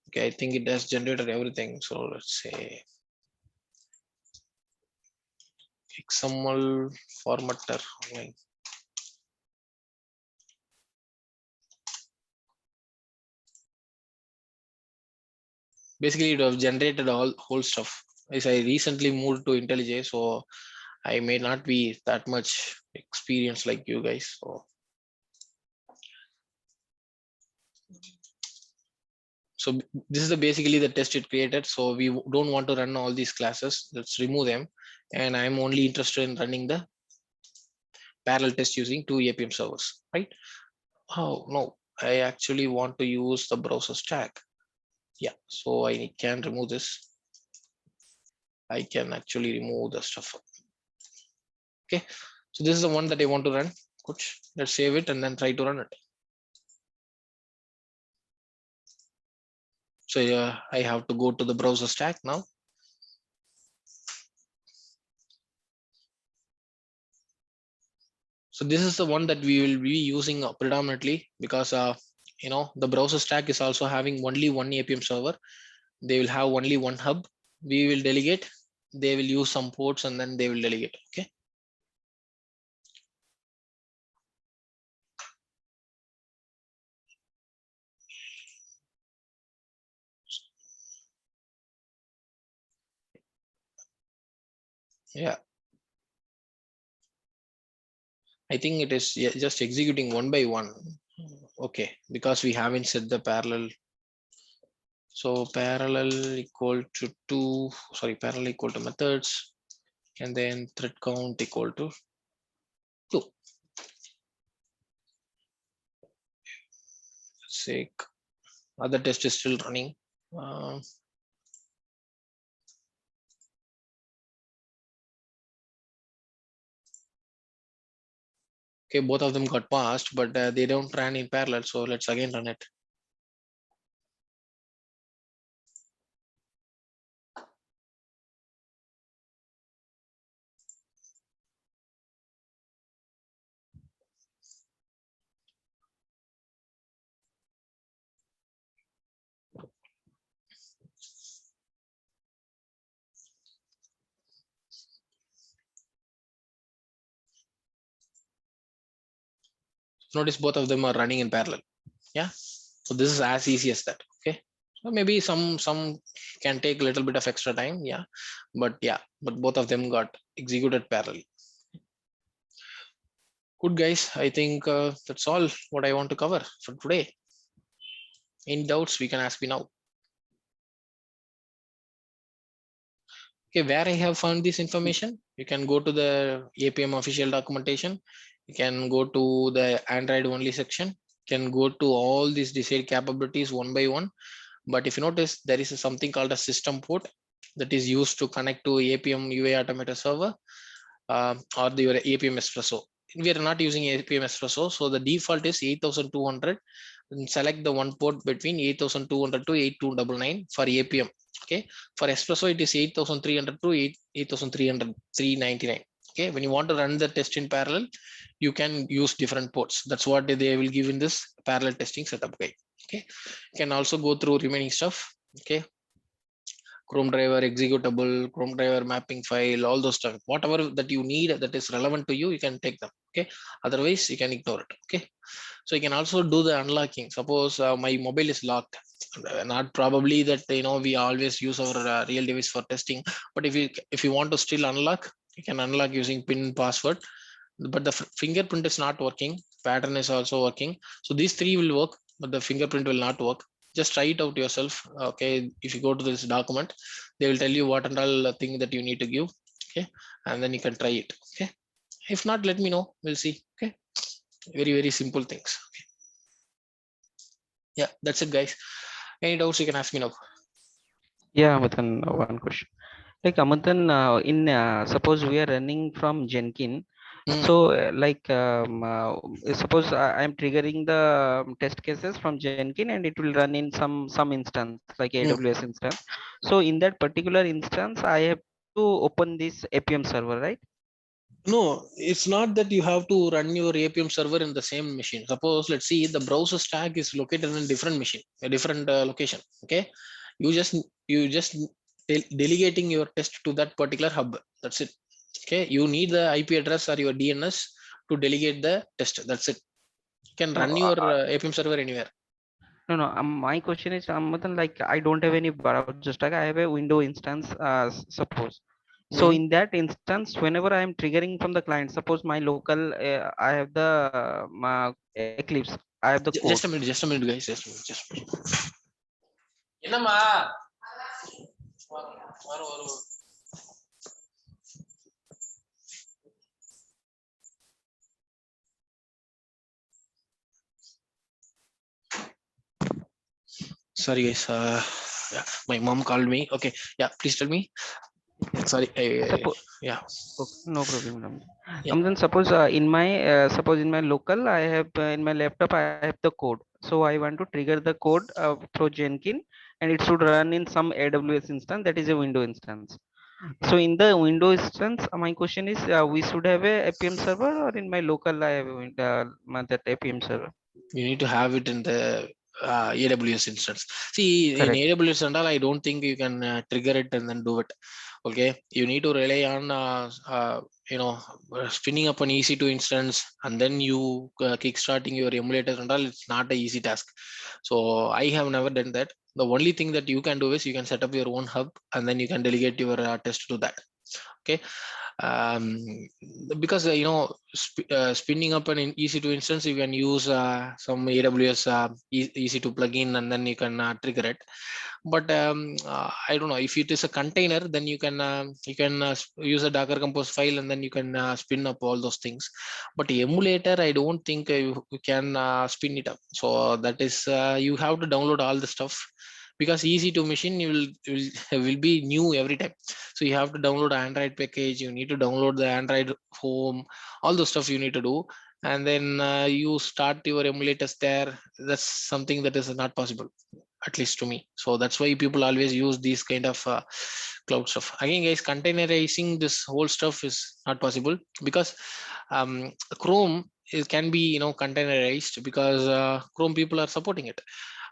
Okay, I think it has generated everything. So let's say XML formatter. Basically, it have generated all whole stuff. As I recently moved to IntelliJ, so I may not be that much experienced like you guys. So this is basically the test it created. So we don't want to run all these classes. Let's remove them. And I'm only interested in running the parallel test using two Appium servers, right? Oh no, I actually want to use the browser stack. Yeah, so I can remove this. I can actually remove the stuff. Okay, so this is the one that I want to run. Good. Let's save it and then try to run it. So yeah, I have to go to the browser stack now. So this is the one that we will be using predominantly because the browser stack is also having only one Appium server. They will have only one hub. We will delegate. They will use some ports and then they will delegate. Okay. Yeah. I think it is just executing one by one. Okay, because we haven't set the parallel. So parallel equal to parallel equal to methods, and then thread count equal to 2. Sake, other test is still running. Okay, both of them got passed, but they don't run in parallel. So let's again run it. Notice both of them are running in parallel. Yeah, so this is as easy as that. Okay, so maybe some can take a little bit of extra time. Yeah, but both of them got executed parallel. Good, guys. I think that's all what I want to cover for today. Any doubts we can ask me now. Okay, where I have found this information, you can go to the Appium official documentation. You can go to the Android only section. You can go to all these desired capabilities one by one. But if you notice, there is something called a system port that is used to connect to Appium UA Automator server or your Appium Espresso. We are not using Appium Espresso, so the default is 8200. And select the one port between 8200 to 8299 for Appium. Okay, for Espresso it is 8300 to 8300 399. Okay, when you want to run the test in parallel, you can use different ports. That's what they will give in this parallel testing setup guide. Okay, you can also go through remaining stuff. Okay, Chrome driver executable, Chrome driver mapping file, all those stuff, whatever that you need that is relevant to you, you can take them. Okay, otherwise you can ignore it. Okay, so you can also do the unlocking. Suppose my mobile is locked. Not probably that we always use our real device for testing, but if you want to still unlock, you can unlock using pin password, but the fingerprint is not working, pattern is also working. So these three will work, but the fingerprint will not work. Just try it out yourself. Okay, if you go to this document, they will tell you what and all thing that you need to give. Okay, and then you can try it. Okay, if not, let me know, we'll see. Okay, very very simple things. Okay. Yeah, that's it guys. Any doubts you can ask me now. Yeah, Amutan, one question. Like Amutan, in suppose we are running from Jenkins. So suppose I am triggering the test cases from Jenkins and it will run in some instance like AWS instance. So in that particular instance, I have to open this Appium server, right? No, it's not that you have to run your Appium server in the same machine. Suppose, let's see, the browser stack is located in a different machine, a different location. Okay, you just delegating your test to that particular hub. That's it. Okay, you need the IP address or your DNS to delegate the test. That's it. You can No, run your Appium server anywhere. no. My question is, Amutan, like I don't have any browser stack. I have a window instance, suppose. So in that instance, whenever I am triggering from the client, suppose my local, I have the Eclipse, I have the code. Just a minute, guys. Just a minute. Just a minute. என்னம்மா? வரும். Sorry guys, yeah, my mom called me. Okay, yeah, please tell me. Sorry. Yeah, Okay, no problem. Yeah. And then suppose in my local, I have in my laptop I have the code. So I want to trigger the code through Jenkins, and it should run in some AWS instance that is a window instance. So in the window instance, my question is, we should have a Appium server, or in my local I have that Appium server. You need to have it in the AWS instance. See, Correct. in AWS and all, I don't think you can trigger it and then do it. Okay, you need to rely on spinning up an EC2 instance and then you kickstarting your emulator and all. It's not an easy task. So I have never done that. The only thing that you can do is you can set up your own hub and then you can delegate your test to that. Okay, because spinning up an EC2 instance, you can use some AWS EC2 plugin and then you can trigger it. But I don't know, if it is a container, then you can use a Docker Compose file and then you can spin up all those things. But emulator, I don't think you can spin it up. So that is you have to download all the stuff, because EC2 machine will be new every time. So you have to download Android package, you need to download the Android home, all the stuff you need to do, and then you start your emulators there. That's something that is not possible, at least to me. So that's why people always use these kind of cloud stuff. Again guys, containerizing this whole stuff is not possible, because Chrome, it can be containerized, because Chrome people are supporting it.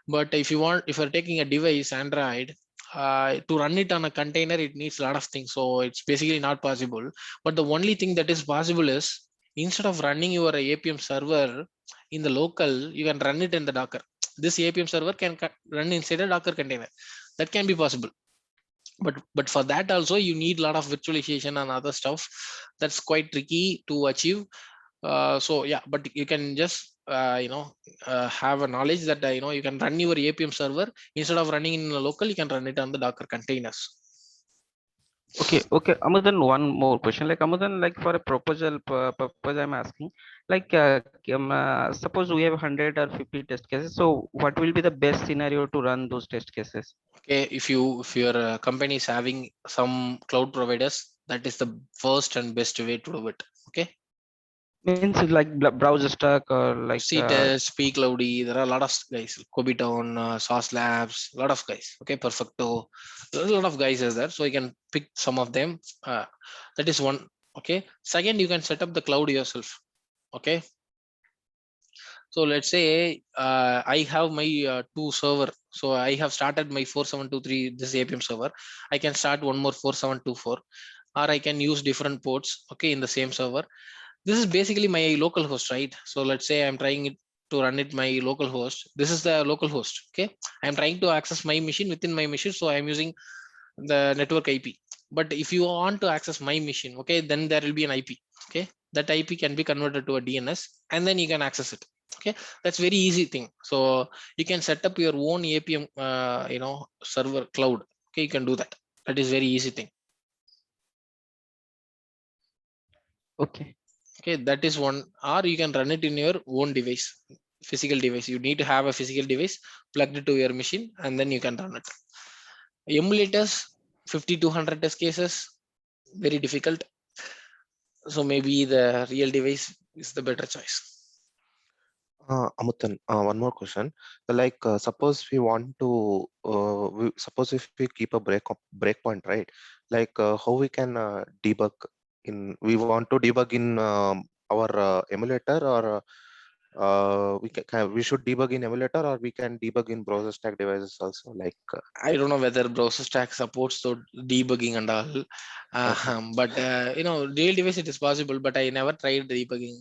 But if you're taking a device Android, to run it on a container, it needs a lot of things, so it's basically not possible. But the only thing that is possible is, instead of running your Appium server in the local, you can run it in the Docker. This Appium server can run inside a Docker container. That can be possible. But for that also you need a lot of virtualization and other stuff. That's quite tricky to achieve. So yeah, but you can just have a knowledge that you can run your Appium server, instead of running in a local, you can run it on the Docker containers. Okay. Amudan, one more question. Like Amudan, like for a proposal purpose, I'm asking, like, suppose we have 100 or 50 test cases. So what will be the best scenario to run those test cases? Okay, if your company is having some cloud providers, that is the first and best way to do it. Okay, Means like browser stack or like CTest, Cloudy, there are a lot of guys, Kobitown, Sauce Labs, a lot of guys. Okay, Perfecto, there's a lot of guys is there, so you can pick some of them. That is one. Okay, second, you can set up the cloud yourself. Okay, so let's say I have my two server. So I have started my 4723 this Appium server. I can start one more 4724, or I can use different ports. Okay, in the same server. This is basically my local host, right? So let's say I'm trying it to run it my local host. This is the local host. Okay, I'm trying to access my machine within my machine, so I'm using the network IP. But if you want to access my machine, okay, then there will be an IP. Okay, that IP can be converted to a DNS, and then you can access it. Okay, that's very easy thing. So you can set up your own Appium, server cloud. Okay, you can do that. That is very easy thing. okay. Okay, that is one. Or you can run it in your own device, physical device. You need to have a physical device plugged to your machine, and then you can run it. Emulators, 50 to 100 test cases, very difficult. So maybe the real device is the better choice. Amutan, one more question. Like, suppose we want to, suppose if we keep a breakpoint, right? Like, how we can debug in? We want to debug in our emulator, or we should debug in emulator, or we can debug in browser stack devices also. Like, I don't know whether browser stack supports the debugging and all, okay. but real device it is possible. But I never tried debugging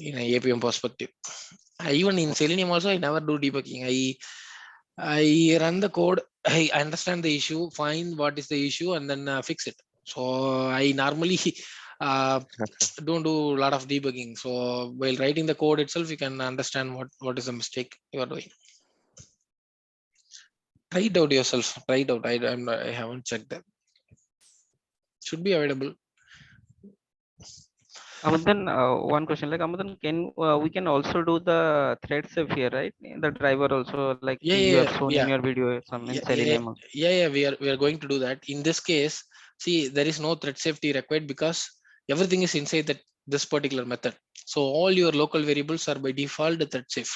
in a APM perspective. Even in Selenium also, I never do debugging. I run the code, I understand the issue, find what is the issue, and then fix it. So I normally uh, don't do a lot of debugging. So while writing the code itself, you can understand what is the mistake you are doing. Try it out yourself. Try it out. I haven't checked that. Should be available. Amudan, one question. Like Amudan, can we can also do the thread safe here, right? The driver also, like Yeah, you yeah, have yeah, shown in yeah, your video, some in yeah, yeah, Selenium also. yeah. We are going to do that. In this case, see, there is no thread safety required because everything is inside this particular method. So all your local variables are by default thread safe.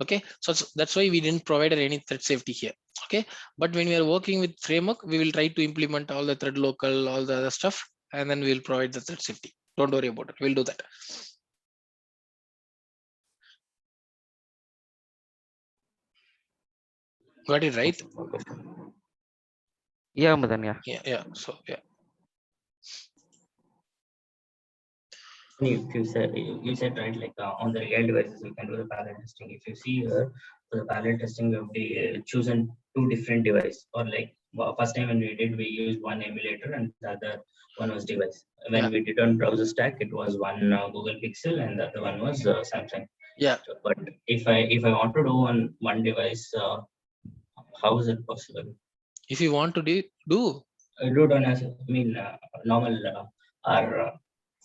Okay, so that's why we didn't provide any thread safety here. Okay, but when we are working with framework, we will try to implement all the thread local, all the other stuff, and then we will provide the thread safety. Don't worry about it. We'll do that. Got it right? Yeah, Amudan, yeah. Yeah. So yeah. If you said right, like on the real devices we can do the parallel testing. If you see here, for the parallel testing we have chosen two different devices, or like first time when we did, we used one emulator and the other one was device. When Yeah. we did on browser stack, it was one Google Pixel and the other one was Samsung. Yeah. So, but if I want to do on one device, how is it possible? If you want to do. I do it on as I mean normal or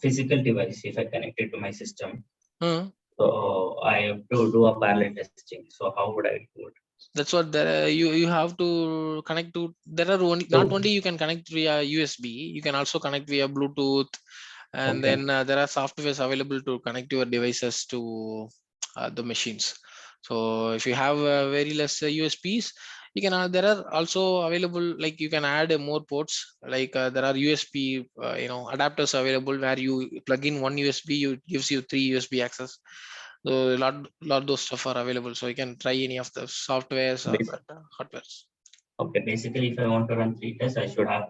physical device if I connect it to my system. uh, So I have to do a parallel testing. So how would I do it? that's what you have to connect to. There are only, not So only you can connect via USB, you can also connect via Bluetooth, and okay, then there are softwares available to connect your devices to the machines. So if you have very less USBs, you can there are also available, like you can add more ports, like there are USB adapters available where you plug in one USB, you gives you 3 USB access. So lot those stuff are available, so you can try any of the softwares or bas- that hardwares. okay. Basically, if I want to run three tests, I should have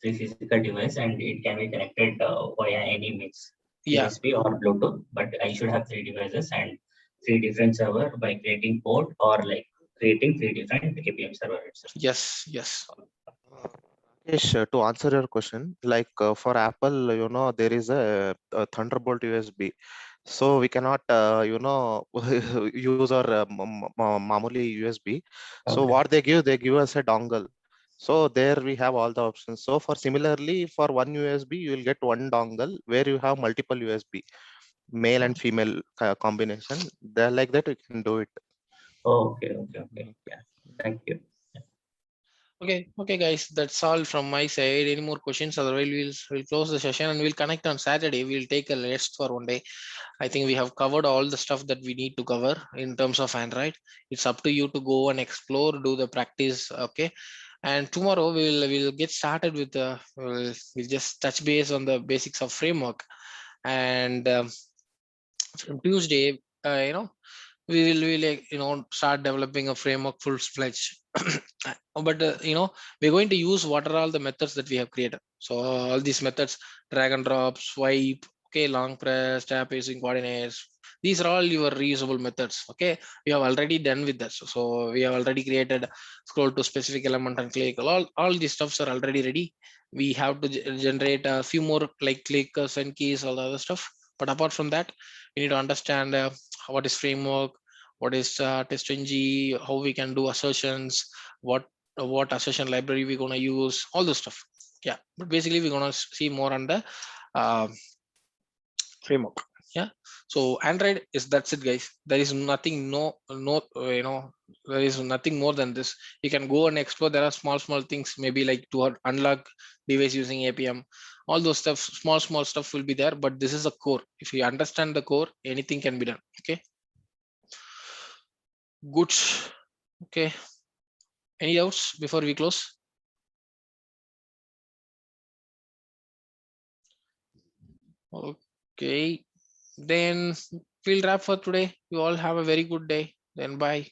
three physical device and it can be connected via any means, Yeah. USB or Bluetooth. But I should have three devices and three different server by creating port or like creating three different APM server itself. Yes. Yes, to answer your question, like for Apple, there is a Thunderbolt USB, so we cannot, use our Mamuli USB. So Okay. what they give us a dongle. So there we have all the options. So for similarly for one USB, you will get one dongle where you have multiple USB, male and female combination. There like that we can do it. Okay, okay, okay. Yeah. Thank you. Okay, guys, that's all from my side. Any more questions? Otherwise, we'll close the session and we'll connect on Saturday. We'll take a rest for one day. I think we have covered all the stuff that we need to cover in terms of Android. It's up to you to go and explore, do the practice. Okay, and tomorrow we'll get started with we'll just touch base on the basics of framework, and from Tuesday, we will like, start developing a framework full fledged. But we're going to use what are all the methods that we have created. So all these methods: drag and drop, swipe, okay, long press, tap using coordinates, these are all your reusable methods. Okay, we have already done with this. So we have already created scroll to specific element and click. All these stuffs are already ready. We have to generate a few more like clickers and keys, all the other stuff. But apart from that, we need to understand what is framework, what is test-ng, how we can do assertions, what assertion library we're going to use, all this stuff. Yeah, but basically we're going to see more on the uh, framework. Yeah, so Android is, that's it, guys. There is nothing, there is nothing more than this. You can go and explore. There are small things, maybe like to unlock device using Appium, all those stuff, small stuff will be there, but this is a core. If you understand the core, anything can be done. Okay, good. Okay, any doubts before we close? Okay, then we'll wrap for today. You all have a very good day. Then bye.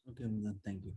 Okay, thank you.